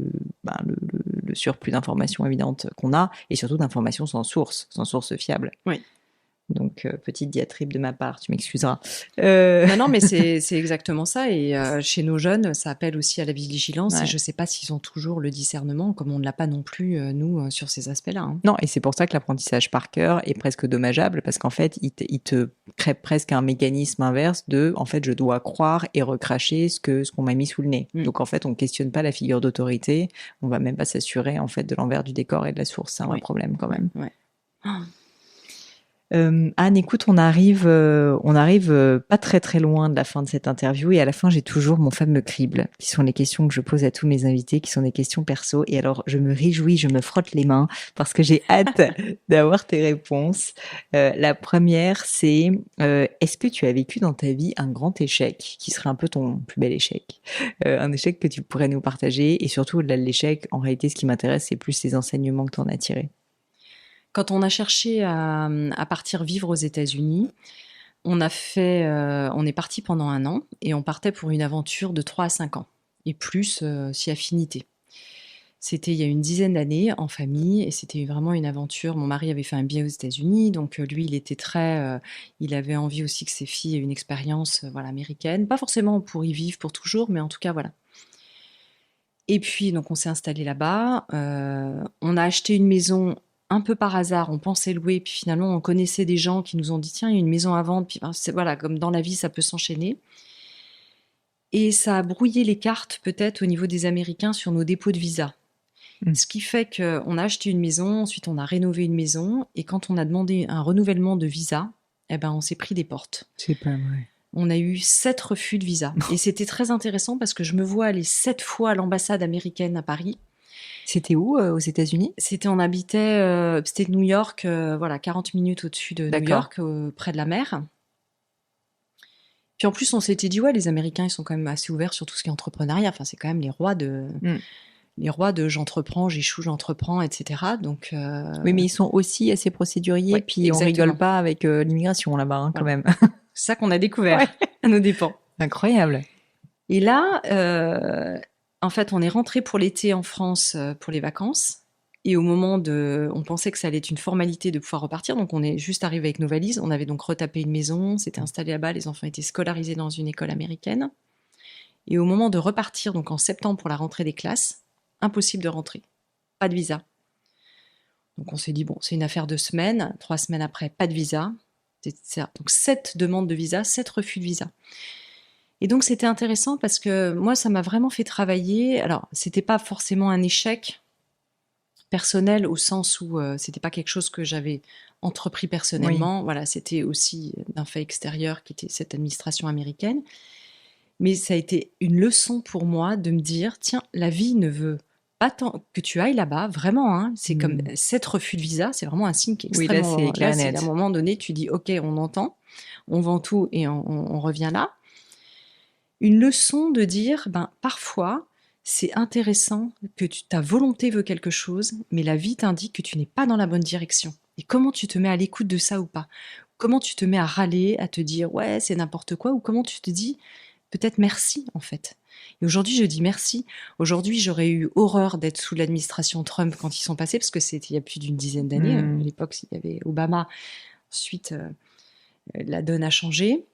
[SPEAKER 1] le surplus d'informations évidentes qu'on a, et surtout d'informations sans source fiable.
[SPEAKER 2] Oui.
[SPEAKER 1] Donc, petite diatribe de ma part, tu m'excuseras.
[SPEAKER 2] Non, mais c'est exactement ça. Et chez nos jeunes, ça appelle aussi à la vigilance. Et
[SPEAKER 1] Ouais.
[SPEAKER 2] je ne sais pas s'ils ont toujours le discernement, comme on ne l'a pas non plus, nous, sur ces aspects-là. Hein.
[SPEAKER 1] Non, et c'est pour ça que l'apprentissage par cœur est presque dommageable, parce qu'en fait, il te crée presque un mécanisme inverse de, en fait, je dois croire et recracher ce qu'on m'a mis sous le nez. Donc, en fait, on ne questionne pas la figure d'autorité, on va même pas s'assurer, en fait, de l'envers du décor et de la source. C'est un vrai problème, quand même.
[SPEAKER 2] Ouais.
[SPEAKER 1] Anne, écoute, on arrive pas très très loin de la fin de cette interview et à la fin j'ai toujours mon fameux crible, qui sont les questions que je pose à tous mes invités, qui sont des questions perso. Et alors je me réjouis, je me frotte les mains parce que j'ai hâte d'avoir tes réponses. La première, c'est est-ce que tu as vécu dans ta vie un grand échec, qui serait un peu ton plus bel échec, un échec que tu pourrais nous partager, et surtout au-delà de l'échec, en réalité, ce qui m'intéresse, c'est plus les enseignements que tu en as tirés.
[SPEAKER 2] Quand on a cherché à partir vivre aux États-Unis, on est parti pendant 1 an et on partait pour une aventure de 3 à 5 ans et plus si affinité. C'était il y a une dizaine d'années en famille et c'était vraiment une aventure. Mon mari avait fait un billet aux États-Unis, donc lui, il avait envie aussi que ses filles aient une expérience voilà, américaine. Pas forcément pour y vivre pour toujours, mais en tout cas, voilà. Et puis, donc, on s'est installé là-bas. On a acheté une maison un peu par hasard. On pensait louer, puis finalement, on connaissait des gens qui nous ont dit tiens, il y a une maison à vendre. Puis voilà, comme dans la vie, ça peut s'enchaîner. Et ça a brouillé les cartes, peut-être, au niveau des Américains sur nos dépôts de visa. Ce qui fait qu'on a acheté une maison, ensuite on a rénové une maison, et quand on a demandé un renouvellement de visa, eh ben, on s'est pris des portes.
[SPEAKER 1] C'est pas vrai.
[SPEAKER 2] On a eu 7 refus de visa. Et c'était très intéressant parce que je me vois aller 7 fois à l'ambassade américaine à Paris.
[SPEAKER 1] C'était où, aux États-Unis?
[SPEAKER 2] C'était New York, voilà, 40 minutes au-dessus de New York, près de la mer. Puis en plus, on s'était dit, ouais, les Américains, ils sont quand même assez ouverts sur tout ce qui est entrepreneuriat. Enfin, c'est quand même les rois de j'entreprends, j'échoue, j'entreprends, etc. Donc,
[SPEAKER 1] Oui, mais ils sont aussi assez procéduriers,
[SPEAKER 2] ouais,
[SPEAKER 1] puis on
[SPEAKER 2] exactement.
[SPEAKER 1] rigole pas avec l'immigration là-bas, hein, quand
[SPEAKER 2] Voilà.
[SPEAKER 1] même.
[SPEAKER 2] C'est ça qu'on a découvert à nos dépens.
[SPEAKER 1] Incroyable.
[SPEAKER 2] Et là, en fait, on est rentré pour l'été en France pour les vacances. Et on pensait que ça allait être une formalité de pouvoir repartir. Donc, on est juste arrivé avec nos valises. On avait donc retapé une maison, on s'était installé là-bas. Les enfants étaient scolarisés dans une école américaine. Et au moment de repartir, donc en septembre pour la rentrée des classes, impossible de rentrer. Pas de visa. Donc, on s'est dit, bon, c'est une affaire de semaines. 3 semaines après, pas de visa. Donc, 7 demandes de visa, 7 refus de visa. Et donc, c'était intéressant parce que moi, ça m'a vraiment fait travailler. Alors, c'était pas forcément un échec personnel au sens où c'était pas quelque chose que j'avais entrepris personnellement. Oui. Voilà, c'était aussi d'un fait extérieur qui était cette administration américaine. Mais ça a été une leçon pour moi de me dire, tiens, la vie ne veut pas tant que tu ailles là-bas, vraiment. Hein, c'est comme 7 refus de visa, c'est vraiment un signe qui est extrêmement...
[SPEAKER 1] Oui, là, c'est clair et net.
[SPEAKER 2] À un moment donné, tu dis, ok, on entend, on vend tout et on revient là. Une leçon de dire, parfois, c'est intéressant que ta volonté veut quelque chose, mais la vie t'indique que tu n'es pas dans la bonne direction. Et comment tu te mets à l'écoute de ça ou pas? Comment tu te mets à râler, à te dire, ouais, c'est n'importe quoi, ou comment tu te dis, peut-être merci, en fait. Et aujourd'hui, je dis merci. Aujourd'hui, j'aurais eu horreur d'être sous l'administration Trump quand ils sont passés, parce que c'était il y a plus d'une dizaine d'années. À l'époque, il y avait Obama. Ensuite, la donne a changé.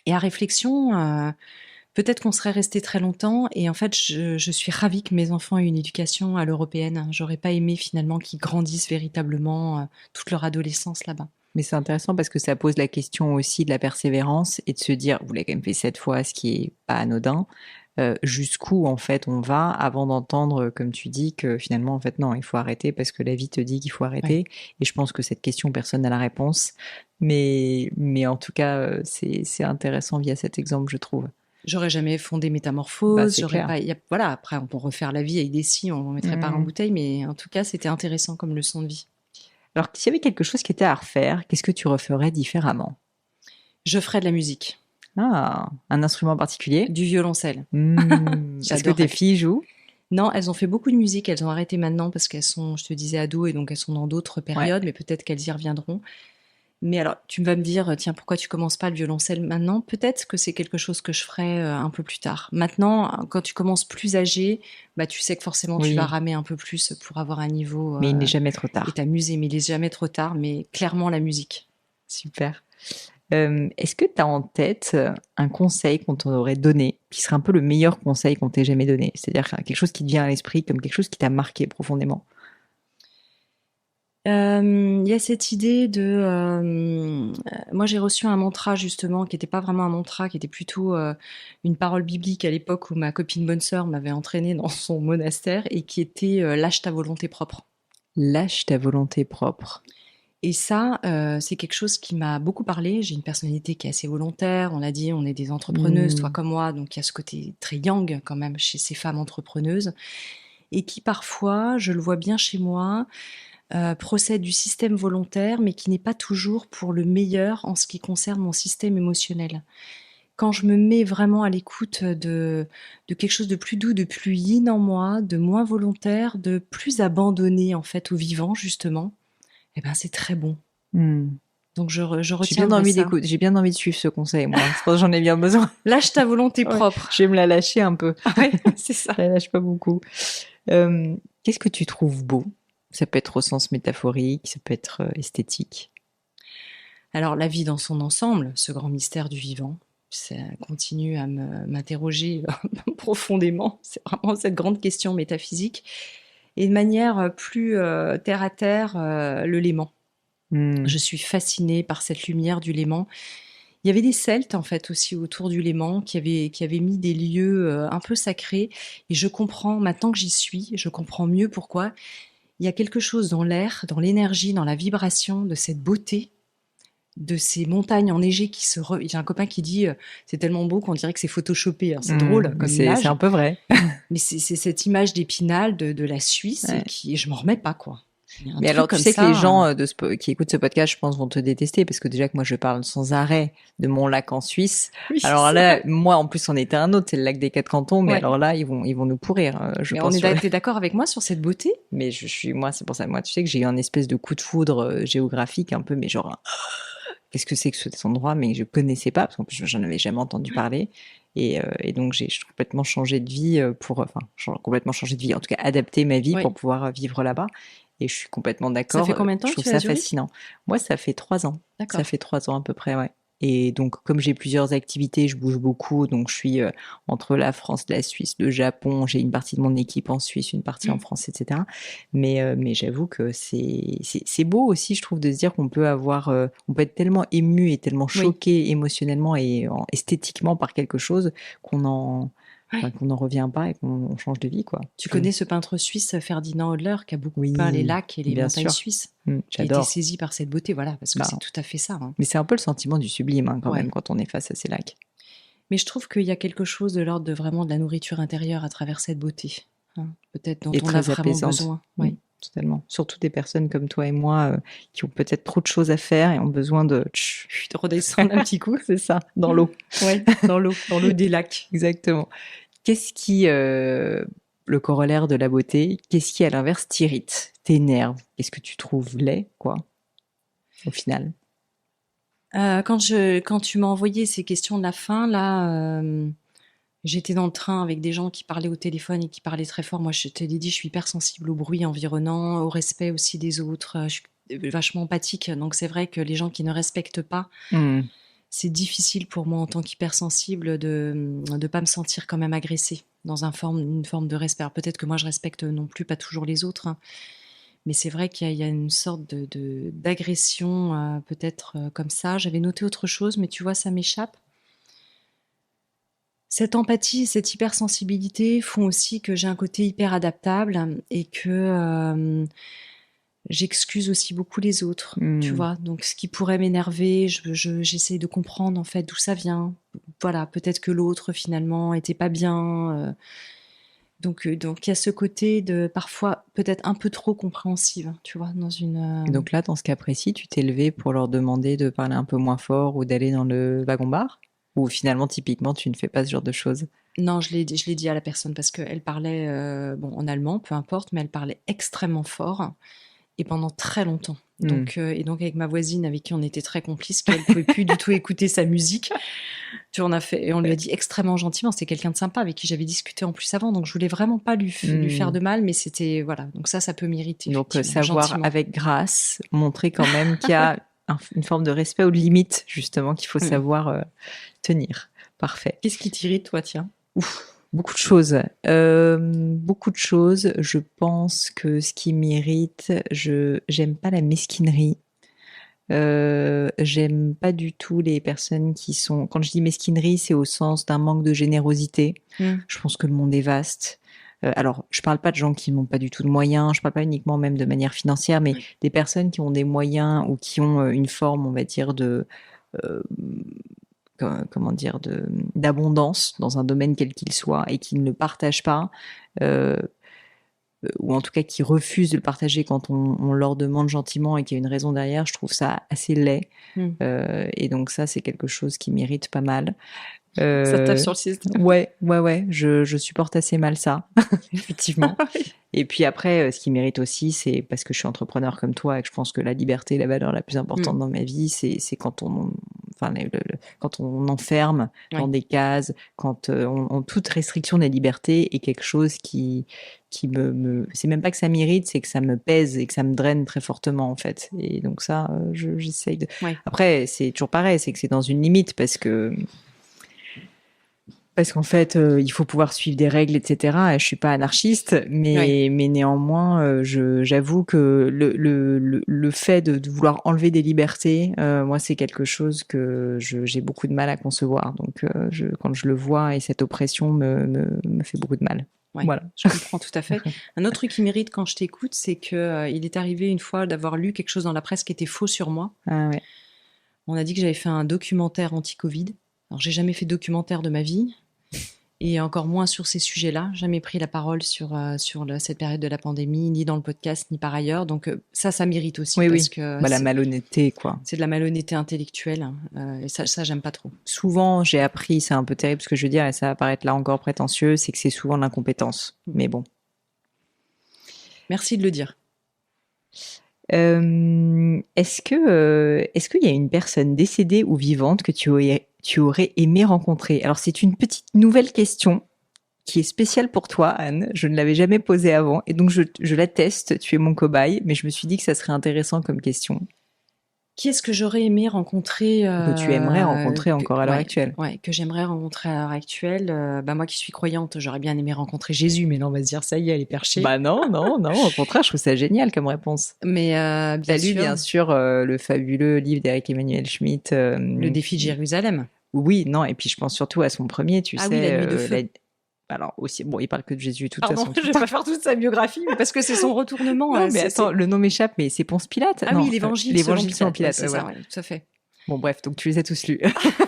[SPEAKER 2] Et à réflexion, peut-être qu'on serait resté très longtemps. Et en fait, je suis ravie que mes enfants aient une éducation à l'européenne. J'aurais pas aimé finalement qu'ils grandissent véritablement toute leur adolescence là-bas.
[SPEAKER 1] Mais c'est intéressant parce que ça pose la question aussi de la persévérance et de se dire, vous l'avez quand même fait 7 fois, ce qui est pas anodin, jusqu'où en fait on va avant d'entendre, comme tu dis, que finalement en fait non, il faut arrêter parce que la vie te dit qu'il faut arrêter. Ouais. Et je pense que cette question, personne n'a la réponse. Mais en tout cas, c'est intéressant via cet exemple, je trouve.
[SPEAKER 2] J'aurais jamais fondé Métamorphose. Voilà, après on peut refaire la vie avec des si, on ne mettrait pas en bouteille, mais en tout cas c'était intéressant comme leçon de vie.
[SPEAKER 1] Alors, s'il y avait quelque chose qui était à refaire, qu'est-ce que tu referais différemment?
[SPEAKER 2] Je ferais de la musique.
[SPEAKER 1] Ah, un instrument particulier?
[SPEAKER 2] Du violoncelle.
[SPEAKER 1] Est-ce que tes filles jouent?
[SPEAKER 2] Non, elles ont fait beaucoup de musique. Elles ont arrêté maintenant parce qu'elles sont, je te disais, ados et donc elles sont dans d'autres périodes, mais peut-être qu'elles y reviendront. Mais alors, tu vas me dire, tiens, pourquoi tu commences pas le violoncelle maintenant? Peut-être que c'est quelque chose que je ferai un peu plus tard. Maintenant, quand tu commences plus âgé, tu sais que forcément tu vas ramer un peu plus pour avoir un niveau.
[SPEAKER 1] Mais il n'est jamais trop tard.
[SPEAKER 2] Et t'amuser, mais il n'est jamais trop tard. Mais clairement, la musique,
[SPEAKER 1] Super. Est-ce que tu as en tête un conseil qu'on t'aurait donné, qui serait un peu le meilleur conseil qu'on t'ait jamais donné? C'est-à-dire quelque chose qui te vient à l'esprit comme quelque chose qui t'a marqué profondément.
[SPEAKER 2] Il y a cette idée moi j'ai reçu un mantra justement qui n'était pas vraiment un mantra, qui était plutôt une parole biblique à l'époque où ma copine bonne sœur m'avait entraînée dans son monastère et qui était lâche ta volonté propre.
[SPEAKER 1] Lâche ta volonté propre.
[SPEAKER 2] Et ça, c'est quelque chose qui m'a beaucoup parlé. J'ai une personnalité qui est assez volontaire. On l'a dit, on est des entrepreneuses, toi comme moi, donc il y a ce côté très yang quand même chez ces femmes entrepreneuses et qui parfois, je le vois bien chez moi, procède du système volontaire, mais qui n'est pas toujours pour le meilleur en ce qui concerne mon système émotionnel. Quand je me mets vraiment à l'écoute de quelque chose de plus doux, de plus yin en moi, de moins volontaire, de plus abandonné en fait au vivant justement, eh ben c'est très bon. Donc je retiendrai ça.
[SPEAKER 1] J'ai bien envie de suivre ce conseil, moi. Je pense que j'en ai bien besoin.
[SPEAKER 2] Lâche ta volonté
[SPEAKER 1] Ouais,
[SPEAKER 2] propre.
[SPEAKER 1] je vais me la lâcher un peu.
[SPEAKER 2] Ouais, c'est ça.
[SPEAKER 1] Je la lâche pas beaucoup. Qu'est-ce que tu trouves beau? Ça peut être au sens métaphorique, ça peut être esthétique.
[SPEAKER 2] Alors la vie dans son ensemble, ce grand mystère du vivant, ça continue à m'interroger profondément. C'est vraiment cette grande question métaphysique. Et de manière plus terre à terre, le Léman. Je suis fascinée par cette lumière du Léman. Il y avait des Celtes en fait aussi autour du Léman qui avaient mis des lieux un peu sacrés. Et je comprends, maintenant que j'y suis, je comprends mieux pourquoi. Il y a quelque chose dans l'air, dans l'énergie, dans la vibration de cette beauté, de ces montagnes enneigées qui J'ai un copain qui dit c'est tellement beau qu'on dirait que c'est photoshopé. Alors, c'est drôle comme image.
[SPEAKER 1] C'est un peu vrai.
[SPEAKER 2] Mais c'est cette image d'Épinal de la Suisse et je m'en remets pas quoi.
[SPEAKER 1] Mais alors, tu sais que les gens qui écoutent ce podcast, je pense, vont te détester parce que déjà que moi, je parle sans arrêt de mon lac en Suisse. Oui, alors là, moi, en plus, on était un autre, c'est le lac des Quatre Cantons. Mais alors là, ils vont nous pourrir. Je pense.
[SPEAKER 2] T'es d'accord avec moi sur cette beauté?
[SPEAKER 1] Mais moi, c'est pour ça. Moi, tu sais que j'ai eu un espèce de coup de foudre géographique un peu, mais genre, qu'est-ce que c'est que cet endroit? Mais je connaissais pas parce qu'en plus, j'en avais jamais entendu parler. Et donc, j'ai complètement changé de vie complètement changé de vie, en tout cas, adapté ma vie pour pouvoir vivre là-bas. Et je suis complètement d'accord.
[SPEAKER 2] Ça fait combien de temps
[SPEAKER 1] je trouve ça fascinant. Moi, ça fait 3 ans. D'accord. Ça fait 3 ans à peu près, ouais. Et donc, comme j'ai plusieurs activités, je bouge beaucoup. Donc, je suis entre la France, la Suisse, le Japon. J'ai une partie de mon équipe en Suisse, une partie en France, etc. Mais j'avoue que c'est beau aussi, je trouve, de se dire qu'on peut on peut être tellement ému et tellement choqué émotionnellement et esthétiquement par quelque chose qu'on n'en revient pas et qu'on change de vie, quoi.
[SPEAKER 2] Tu connais ce peintre suisse Ferdinand Hodler qui a beaucoup peint les lacs et les montagnes suisses, qui a été saisi par cette beauté, voilà, parce que c'est tout à fait ça.
[SPEAKER 1] Mais c'est un peu le sentiment du sublime quand même quand on est face à ces lacs.
[SPEAKER 2] Mais je trouve qu'il y a quelque chose de l'ordre de vraiment de la nourriture intérieure à travers cette beauté, peut-être dont on a vraiment besoin.
[SPEAKER 1] Oui, totalement. Surtout des personnes comme toi et moi qui ont peut-être trop de choses à faire et ont besoin de
[SPEAKER 2] redescendre un petit coup,
[SPEAKER 1] c'est ça, dans l'eau.
[SPEAKER 2] Ouais, dans l'eau des lacs.
[SPEAKER 1] Exactement. Qu'est-ce qui, le corollaire de la beauté, qu'est-ce qui à l'inverse t'irrite, t'énerve? Qu'est-ce que tu trouves laid, quoi, au final?
[SPEAKER 2] Quand tu m'as envoyé ces questions de la fin, là, j'étais dans le train avec des gens qui parlaient au téléphone et qui parlaient très fort. Moi, je te l'ai dit, je suis hyper sensible au bruit environnant, au respect aussi des autres. Je suis vachement empathique, donc c'est vrai que les gens qui ne respectent pas, c'est difficile pour moi en tant qu'hypersensible de pas me sentir quand même agressée dans une forme de respect. Alors, peut-être que moi, je respecte non plus pas toujours les autres, mais c'est vrai qu'il y a une sorte d'agression peut-être comme ça. J'avais noté autre chose, mais tu vois, ça m'échappe. Cette empathie, cette hypersensibilité font aussi que j'ai un côté hyper adaptable et que j'excuse aussi beaucoup les autres, tu vois. Donc, ce qui pourrait m'énerver, j'essaie de comprendre en fait d'où ça vient. Voilà, peut-être que l'autre finalement était pas bien. Donc, il y a ce côté de parfois peut-être un peu trop compréhensive, tu vois, dans une.
[SPEAKER 1] Donc là, dans ce cas précis, tu t'es levé pour leur demander de parler un peu moins fort ou d'aller dans le wagon-bar? Ou finalement, typiquement, tu ne fais pas ce genre de choses?
[SPEAKER 2] Non, je l'ai dit à la personne parce qu'elle parlait en allemand, peu importe, mais elle parlait extrêmement fort et pendant très longtemps. Donc, et donc avec ma voisine avec qui on était très complices, qu'elle ne pouvait plus du tout écouter sa musique. Et on lui a dit extrêmement gentiment, c'était quelqu'un de sympa avec qui j'avais discuté en plus avant, donc je voulais vraiment pas lui faire de mal, mais c'était, voilà, donc ça peut m'irriter.
[SPEAKER 1] Donc savoir avec grâce, montrer quand même qu'il y a une forme de respect ou de limite, justement, qu'il faut
[SPEAKER 2] Mm.
[SPEAKER 1] savoir tenir. Parfait.
[SPEAKER 2] Qu'est-ce qui t'irrite, toi, tiens?
[SPEAKER 1] Ouf, beaucoup de choses. Beaucoup de choses. Je pense que ce qui m'irrite, j'aime pas la mesquinerie. J'aime pas du tout les personnes qui sont... Quand je dis mesquinerie, c'est au sens d'un manque de générosité. Je pense que le monde est vaste. Alors, je parle pas de gens qui n'ont pas du tout de moyens, je parle pas uniquement même de manière financière, mais des personnes qui ont des moyens ou qui ont une forme, on va dire, euh, comment dire, d'abondance dans un domaine quel qu'il soit et qui ne le partagent pas, euh, ou en tout cas qui refusent de le partager quand on leur demande gentiment et qu'il y a une raison derrière, je trouve ça assez laid. Et donc ça, c'est quelque chose qui m'irrite pas mal.
[SPEAKER 2] Ça tape sur le système.
[SPEAKER 1] Ouais, je supporte assez mal ça, effectivement. Et puis après, ce qui mérite aussi, c'est parce que je suis entrepreneur comme toi et que je pense que la liberté, la valeur la plus importante dans ma vie, c'est quand quand on enferme dans des cases, quand toute restriction de la liberté est quelque chose qui c'est même pas que ça m'irrite, c'est que ça me pèse et que ça me draine très fortement en fait. Et donc ça, j'essaye de.
[SPEAKER 2] Ouais.
[SPEAKER 1] Après, c'est toujours pareil, c'est que c'est dans une limite parce qu'en fait, il faut pouvoir suivre des règles, etc. Et je suis pas anarchiste, mais néanmoins, j'avoue que le fait de vouloir enlever des libertés, moi, c'est quelque chose que j'ai beaucoup de mal à concevoir. Donc, quand je le vois et cette oppression me fait beaucoup de mal.
[SPEAKER 2] Ouais,
[SPEAKER 1] voilà.
[SPEAKER 2] Je comprends tout à fait. Un autre truc qui m'irrite quand je t'écoute, c'est que il est arrivé une fois d'avoir lu quelque chose dans la presse qui était faux sur moi.
[SPEAKER 1] Ah ouais.
[SPEAKER 2] On a dit que j'avais fait un documentaire anti-Covid. Alors, j'ai jamais fait de documentaire de ma vie. Et encore moins sur ces sujets-là. Jamais pris la parole sur cette période de la pandémie, ni dans le podcast, ni par ailleurs. Donc ça m'irrite aussi.
[SPEAKER 1] Oui,
[SPEAKER 2] parce
[SPEAKER 1] oui.
[SPEAKER 2] que
[SPEAKER 1] la malhonnêteté, quoi.
[SPEAKER 2] c'est de la malhonnêteté intellectuelle. Et ça, j'aime pas trop.
[SPEAKER 1] Souvent, j'ai appris, c'est un peu terrible ce que je veux dire, et ça va paraître là encore prétentieux, c'est que c'est souvent l'incompétence. Mais bon.
[SPEAKER 2] Merci de le dire.
[SPEAKER 1] Est-ce qu'il y a une personne décédée ou vivante que tu aurais aimé rencontrer? Alors, c'est une petite nouvelle question qui est spéciale pour toi, Anne. Je ne l'avais jamais posée avant, et donc je la teste. Tu es mon cobaye, mais je me suis dit que ça serait intéressant comme question.
[SPEAKER 2] Qui est-ce que j'aurais aimé rencontrer
[SPEAKER 1] Que tu aimerais rencontrer encore à l'heure actuelle?
[SPEAKER 2] Ouais, que j'aimerais rencontrer à l'heure actuelle. Moi qui suis croyante, j'aurais bien aimé rencontrer Jésus, mais là on va se dire ça y est, elle est perchée.
[SPEAKER 1] Bah non, au contraire, je trouve ça génial comme réponse.
[SPEAKER 2] Mais
[SPEAKER 1] T'as lu bien sûr le fabuleux livre d'Éric Emmanuel Schmitt,
[SPEAKER 2] Le défi de Jérusalem.
[SPEAKER 1] Oui, non, et puis je pense surtout à son premier, tu sais.
[SPEAKER 2] Oui, La nuit de feu.
[SPEAKER 1] Alors aussi, bon, il parle que de Jésus, de toute
[SPEAKER 2] Pardon,
[SPEAKER 1] façon.
[SPEAKER 2] je vais pas faire toute sa biographie, mais parce que c'est son retournement.
[SPEAKER 1] Non, mais attends, le nom m'échappe, mais c'est Ponce Pilate.
[SPEAKER 2] Ah
[SPEAKER 1] non,
[SPEAKER 2] oui, l'Évangile
[SPEAKER 1] selon Pilate.
[SPEAKER 2] c'est ça, ouais, tout à fait.
[SPEAKER 1] Bon, bref, donc tu les as tous lus.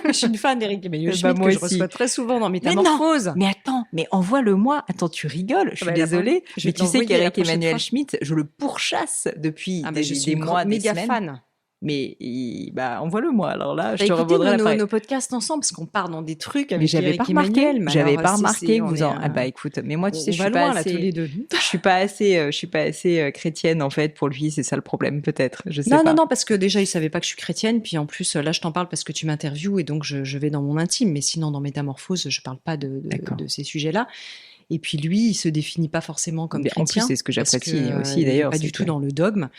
[SPEAKER 2] Je suis une fan d'Éric Emmanuel
[SPEAKER 1] Bah,
[SPEAKER 2] Schmitt
[SPEAKER 1] moi
[SPEAKER 2] que je
[SPEAKER 1] aussi.
[SPEAKER 2] reçois très souvent dans Métamorphose.
[SPEAKER 1] Mais attends, mais envoie-le-moi. Attends, tu rigoles, je suis désolée.
[SPEAKER 2] Je vais
[SPEAKER 1] Mais tu sais
[SPEAKER 2] t'envoyer la
[SPEAKER 1] qu'Éric
[SPEAKER 2] prochaine
[SPEAKER 1] Emmanuel
[SPEAKER 2] fois.
[SPEAKER 1] Schmitt, je le pourchasse depuis
[SPEAKER 2] Je suis
[SPEAKER 1] des mois, des
[SPEAKER 2] méga
[SPEAKER 1] semaines.
[SPEAKER 2] fan.
[SPEAKER 1] Mais envoie-le-moi. Alors là, je te
[SPEAKER 2] Écoutez
[SPEAKER 1] revendrai l'appareil.
[SPEAKER 2] nos podcasts ensemble parce qu'on part dans des trucs avec
[SPEAKER 1] Mais j'avais
[SPEAKER 2] Éric
[SPEAKER 1] pas remarqué.
[SPEAKER 2] Emmanuel.
[SPEAKER 1] J'avais pas remarqué que vous en. Ah bah écoute, mais moi tu sais, je suis pas assez.
[SPEAKER 2] Là, tous les deux.
[SPEAKER 1] Je suis pas assez chrétienne en fait pour lui. C'est ça le problème peut-être. Je sais pas.
[SPEAKER 2] Non, parce que déjà il savait pas que je suis chrétienne. Puis en plus là, je t'en parle parce que tu m'interviews et donc je vais dans mon intime. Mais sinon dans Métamorphose, je parle pas de ces sujets-là. Et puis lui, il se définit pas forcément comme chrétien.
[SPEAKER 1] En plus, c'est ce que j'apprécie aussi
[SPEAKER 2] il
[SPEAKER 1] d'ailleurs.
[SPEAKER 2] Pas du tout dans le dogme.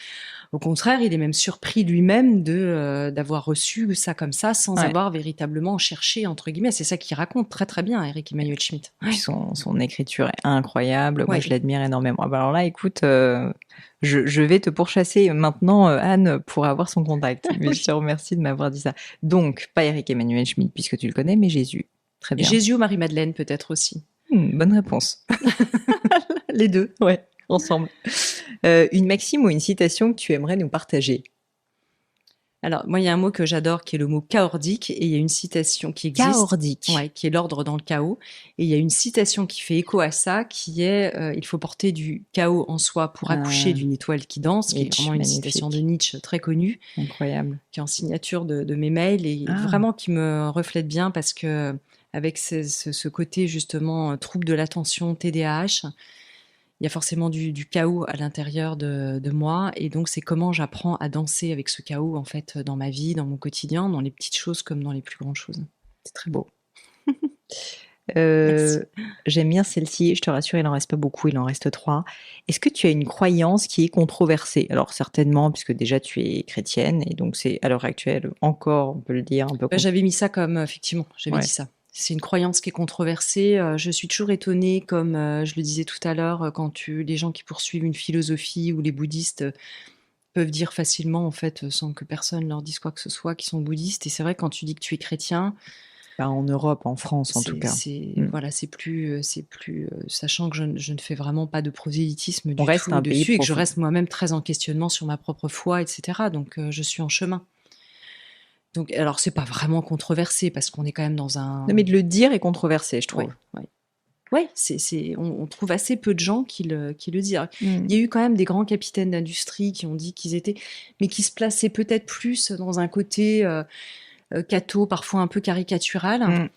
[SPEAKER 2] Au contraire, il est même surpris lui-même d'avoir reçu ça comme ça, sans avoir véritablement cherché entre guillemets. C'est ça qu'il raconte très très bien, Éric Emmanuel Schmitt.
[SPEAKER 1] Ouais. Son écriture est incroyable. Moi, je l'admire énormément. Alors là, écoute, je vais te pourchasser maintenant, Anne, pour avoir son contact. Mais je te remercie de m'avoir dit ça. Donc, pas Éric Emmanuel Schmitt puisque tu le connais, mais Jésus. Très bien.
[SPEAKER 2] Jésus ou Marie-Madeleine peut-être aussi.
[SPEAKER 1] Bonne réponse.
[SPEAKER 2] Les deux.
[SPEAKER 1] Ouais. Ensemble. Une maxime ou une citation que tu aimerais nous partager?
[SPEAKER 2] Alors, moi, il y a un mot que j'adore qui est le mot chaordique et il y a une citation qui existe.
[SPEAKER 1] Chaordique.
[SPEAKER 2] Ouais, qui est l'ordre dans le chaos. Et il y a une citation qui fait écho à ça qui est il faut porter du chaos en soi pour accoucher d'une étoile qui danse, qui est vraiment une citation de Nietzsche très connue. Incroyable. Qui est en signature de mes mails et vraiment qui me reflète bien parce que avec ce côté justement trouble de l'attention, TDAH, il y a forcément du chaos à l'intérieur de moi et donc c'est comment j'apprends à danser avec ce chaos en fait dans ma vie, dans mon quotidien, dans les petites choses comme dans les plus grandes choses.
[SPEAKER 1] C'est très beau.
[SPEAKER 2] Merci.
[SPEAKER 1] J'aime bien celle-ci, je te rassure, il en reste pas beaucoup, il en reste 3. Est-ce que tu as une croyance qui est controversée? Alors certainement, puisque déjà tu es chrétienne et donc c'est à l'heure actuelle encore, on peut le dire, un peu
[SPEAKER 2] J'avais mis ça comme, effectivement, j'avais dit
[SPEAKER 1] ouais.
[SPEAKER 2] ça. C'est une croyance qui est controversée. Je suis toujours étonnée, comme je le disais tout à l'heure, quand les gens qui poursuivent une philosophie ou les bouddhistes peuvent dire facilement, en fait, sans que personne leur dise quoi que ce soit, qu'ils sont bouddhistes. Et c'est vrai, quand tu dis que tu es chrétien,
[SPEAKER 1] Bah, en Europe, en France en tout cas.
[SPEAKER 2] voilà, sachant que je ne fais vraiment pas de prosélytisme
[SPEAKER 1] On
[SPEAKER 2] du
[SPEAKER 1] reste
[SPEAKER 2] tout
[SPEAKER 1] un pays
[SPEAKER 2] dessus et que je
[SPEAKER 1] profond.
[SPEAKER 2] reste moi-même très en questionnement sur ma propre foi, etc. Donc, je suis en chemin. Donc, alors, c'est pas vraiment controversé parce qu'on est quand même dans un.
[SPEAKER 1] Non, mais de le dire est controversé, je
[SPEAKER 2] Ouais,
[SPEAKER 1] trouve.
[SPEAKER 2] ouais. Ouais, on trouve assez peu de gens qui le disent.
[SPEAKER 1] Mm.
[SPEAKER 2] Il y a eu quand même des grands capitaines d'industrie qui ont dit qu'ils étaient, mais qui se plaçaient peut-être plus dans un côté catho, parfois un peu caricatural.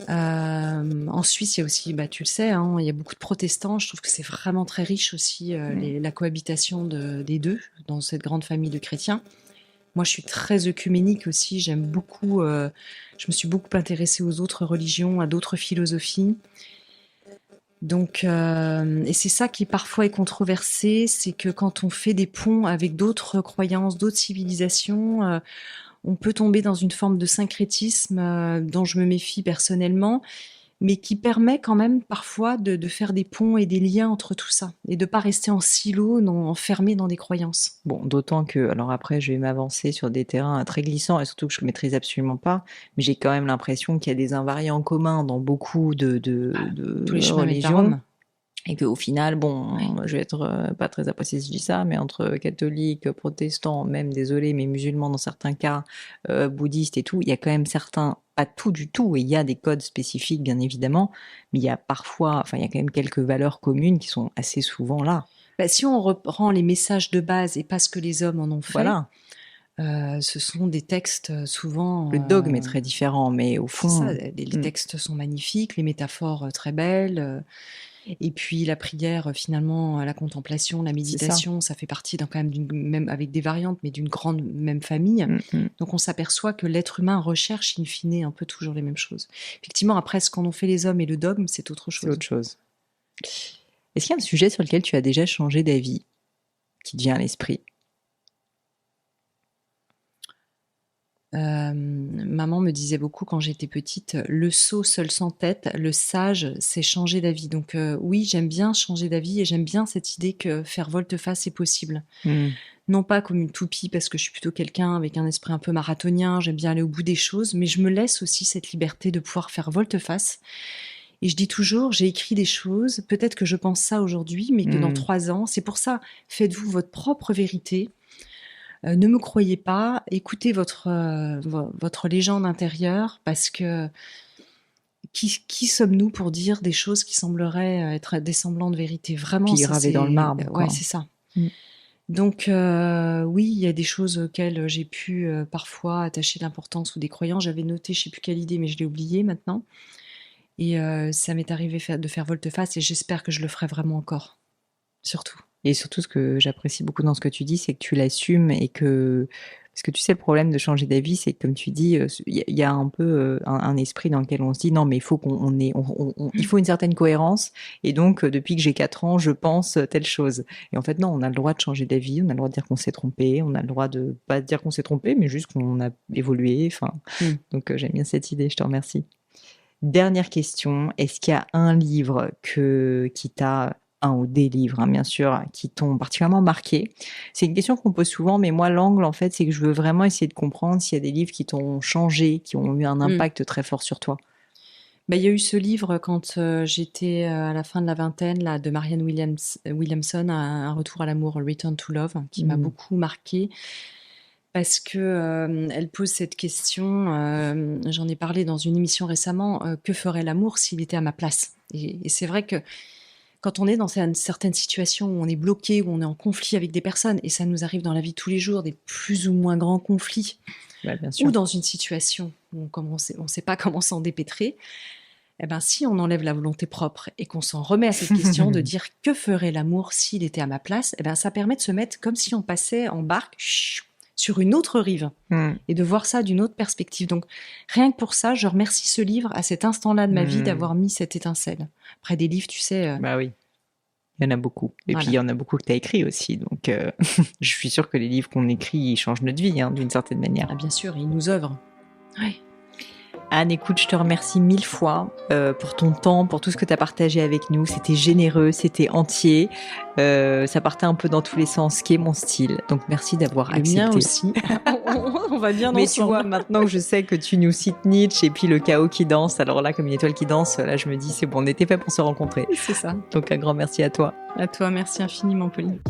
[SPEAKER 1] Mm.
[SPEAKER 2] En Suisse, il y a aussi, bah, tu le sais, hein, il y a beaucoup de protestants. Je trouve que c'est vraiment très riche aussi la cohabitation des deux dans cette grande famille de chrétiens. Moi, je suis très œcuménique aussi. J'aime beaucoup. Je me suis beaucoup intéressée aux autres religions, à d'autres philosophies. Donc, et c'est ça qui parfois est controversé, c'est que quand on fait des ponts avec d'autres croyances, d'autres civilisations, on peut tomber dans une forme de syncrétisme dont je me méfie personnellement, mais qui permet quand même parfois de faire des ponts et des liens entre tout ça, et de pas rester en silo, enfermé dans des croyances.
[SPEAKER 1] Bon, d'autant que, alors après, je vais m'avancer sur des terrains très glissants et surtout que je ne maîtrise absolument pas, mais j'ai quand même l'impression qu'il y a des invariants communs dans beaucoup
[SPEAKER 2] Tous les
[SPEAKER 1] de
[SPEAKER 2] chemins mènent à
[SPEAKER 1] religions.
[SPEAKER 2] Rome.
[SPEAKER 1] Et qu'au final, bon,
[SPEAKER 2] Ouais.
[SPEAKER 1] je vais être pas très appréciée si je dis ça, mais entre catholiques, protestants, même désolé, mais musulmans dans certains cas, bouddhistes et tout, il y a quand même certains, pas tout du tout, et il y a des codes spécifiques bien évidemment, mais il y a parfois, enfin il y a quand même quelques valeurs communes qui sont assez souvent là.
[SPEAKER 2] Bah, si on reprend les messages de base et pas ce que les hommes en ont fait,
[SPEAKER 1] Voilà,
[SPEAKER 2] ce sont des textes souvent.
[SPEAKER 1] le dogme est très différent, mais au
[SPEAKER 2] C'est ça,
[SPEAKER 1] fond,
[SPEAKER 2] les textes sont magnifiques, les métaphores très belles. Et puis la prière, finalement, la contemplation, la
[SPEAKER 1] c'est ça.
[SPEAKER 2] méditation, ça fait partie quand même même avec des variantes, mais d'une grande même famille.
[SPEAKER 1] Mm.
[SPEAKER 2] Donc on s'aperçoit que l'être humain recherche in fine un peu toujours les mêmes choses. Effectivement, après, ce qu'en ont fait les hommes et le dogme, c'est autre
[SPEAKER 1] C'est
[SPEAKER 2] chose.
[SPEAKER 1] autre chose. Est-ce qu'il y a un sujet sur lequel tu as déjà changé d'avis qui te vient à l'esprit?
[SPEAKER 2] Maman me disait beaucoup quand j'étais petite, le sot seul sans tête, le sage, c'est changer d'avis. Donc oui, j'aime bien changer d'avis et j'aime bien cette idée que faire volte-face est possible.
[SPEAKER 1] Mm.
[SPEAKER 2] Non pas comme une toupie parce que je suis plutôt quelqu'un avec un esprit un peu marathonien, j'aime bien aller au bout des choses, mais je me laisse aussi cette liberté de pouvoir faire volte-face. Et je dis toujours, j'ai écrit des choses, peut-être que je pense ça aujourd'hui, mais que dans 3 ans, c'est pour ça, faites-vous votre propre vérité. Ne me croyez pas, écoutez votre légende intérieure, parce que qui sommes-nous pour dire des choses qui sembleraient être des semblants de vérité? Vraiment,
[SPEAKER 1] Puis
[SPEAKER 2] ça
[SPEAKER 1] gravé dans le
[SPEAKER 2] c'est...
[SPEAKER 1] marbre,
[SPEAKER 2] Ouais,
[SPEAKER 1] quoi.
[SPEAKER 2] c'est ça.
[SPEAKER 1] Mm.
[SPEAKER 2] Donc oui, il y a des choses auxquelles j'ai pu parfois attacher de l'importance ou des croyances. J'avais noté, je sais plus quelle idée, mais je l'ai oubliée maintenant. Et ça m'est arrivé de faire volte-face et j'espère que je le ferai vraiment encore, surtout.
[SPEAKER 1] Et surtout, ce que j'apprécie beaucoup dans ce que tu dis, c'est que tu l'assumes et que... Parce que tu sais, le problème de changer d'avis, c'est que, comme tu dis, il y a un peu un esprit dans lequel on se dit, non, mais il faut il faut une certaine cohérence. Et donc, depuis que j'ai 4 ans, je pense telle chose. Et en fait, non, on a le droit de changer d'avis, on a le droit de dire qu'on s'est trompé, on a le droit de pas dire qu'on s'est trompé, mais juste qu'on a évolué. Enfin, donc j'aime bien cette idée, je te remercie. Dernière question, est-ce qu'il y a un livre qui t'a, un ou des livres, hein, bien sûr, qui t'ont particulièrement marqué? C'est une question qu'on pose souvent, mais moi, l'angle, en fait, c'est que je veux vraiment essayer de comprendre s'il y a des livres qui t'ont changé, qui ont eu un impact très fort sur toi.
[SPEAKER 2] Bah, il y a eu ce livre quand j'étais à la fin de la vingtaine, là, de Marianne Williamson, Un retour à l'amour, Return to Love, qui m'a beaucoup marquée. Parce que elle pose cette question, j'en ai parlé dans une émission récemment, que ferait l'amour s'il était à ma place? Et c'est vrai que quand on est dans certaines situations où on est bloqué, où on est en conflit avec des personnes, et ça nous arrive dans la vie de tous les jours, des plus ou moins grands conflits,
[SPEAKER 1] Bah, bien sûr.
[SPEAKER 2] ou dans une situation où on ne sait pas comment s'en dépêtrer, eh ben, si on enlève la volonté propre et qu'on s'en remet à cette question de dire que ferait l'amour s'il était à ma place, eh ben, ça permet de se mettre comme si on passait en barque sur une autre rive
[SPEAKER 1] Mm.
[SPEAKER 2] et de voir ça d'une autre perspective. Donc, rien que pour ça, je remercie ce livre à cet instant-là de ma vie d'avoir mis cette étincelle. Après des livres, tu sais...
[SPEAKER 1] Bah oui. Il y en a beaucoup. Et
[SPEAKER 2] Voilà.
[SPEAKER 1] puis, il y en a beaucoup que tu as écrit aussi. Donc, je suis sûre que les livres qu'on écrit, ils changent notre vie, hein, d'une certaine manière.
[SPEAKER 2] Ah, bien sûr, ils nous œuvrent. Oui.
[SPEAKER 1] Anne, écoute, je te remercie 1000 fois pour ton temps, pour tout ce que tu as partagé avec nous. C'était généreux, c'était entier. Ça partait un peu dans tous les sens, ce qui est mon style. Donc, merci d'avoir accepté.
[SPEAKER 2] Le mien aussi. On va bien
[SPEAKER 1] Mais
[SPEAKER 2] ensemble.
[SPEAKER 1] tu vois, maintenant que je sais que tu nous cites Nietzsche et puis le chaos qui danse, alors là, comme une étoile qui danse, là, je me dis, c'est bon, on était fait pour se rencontrer.
[SPEAKER 2] C'est ça.
[SPEAKER 1] Donc, un grand merci à toi.
[SPEAKER 2] À toi, merci infiniment, Pauline.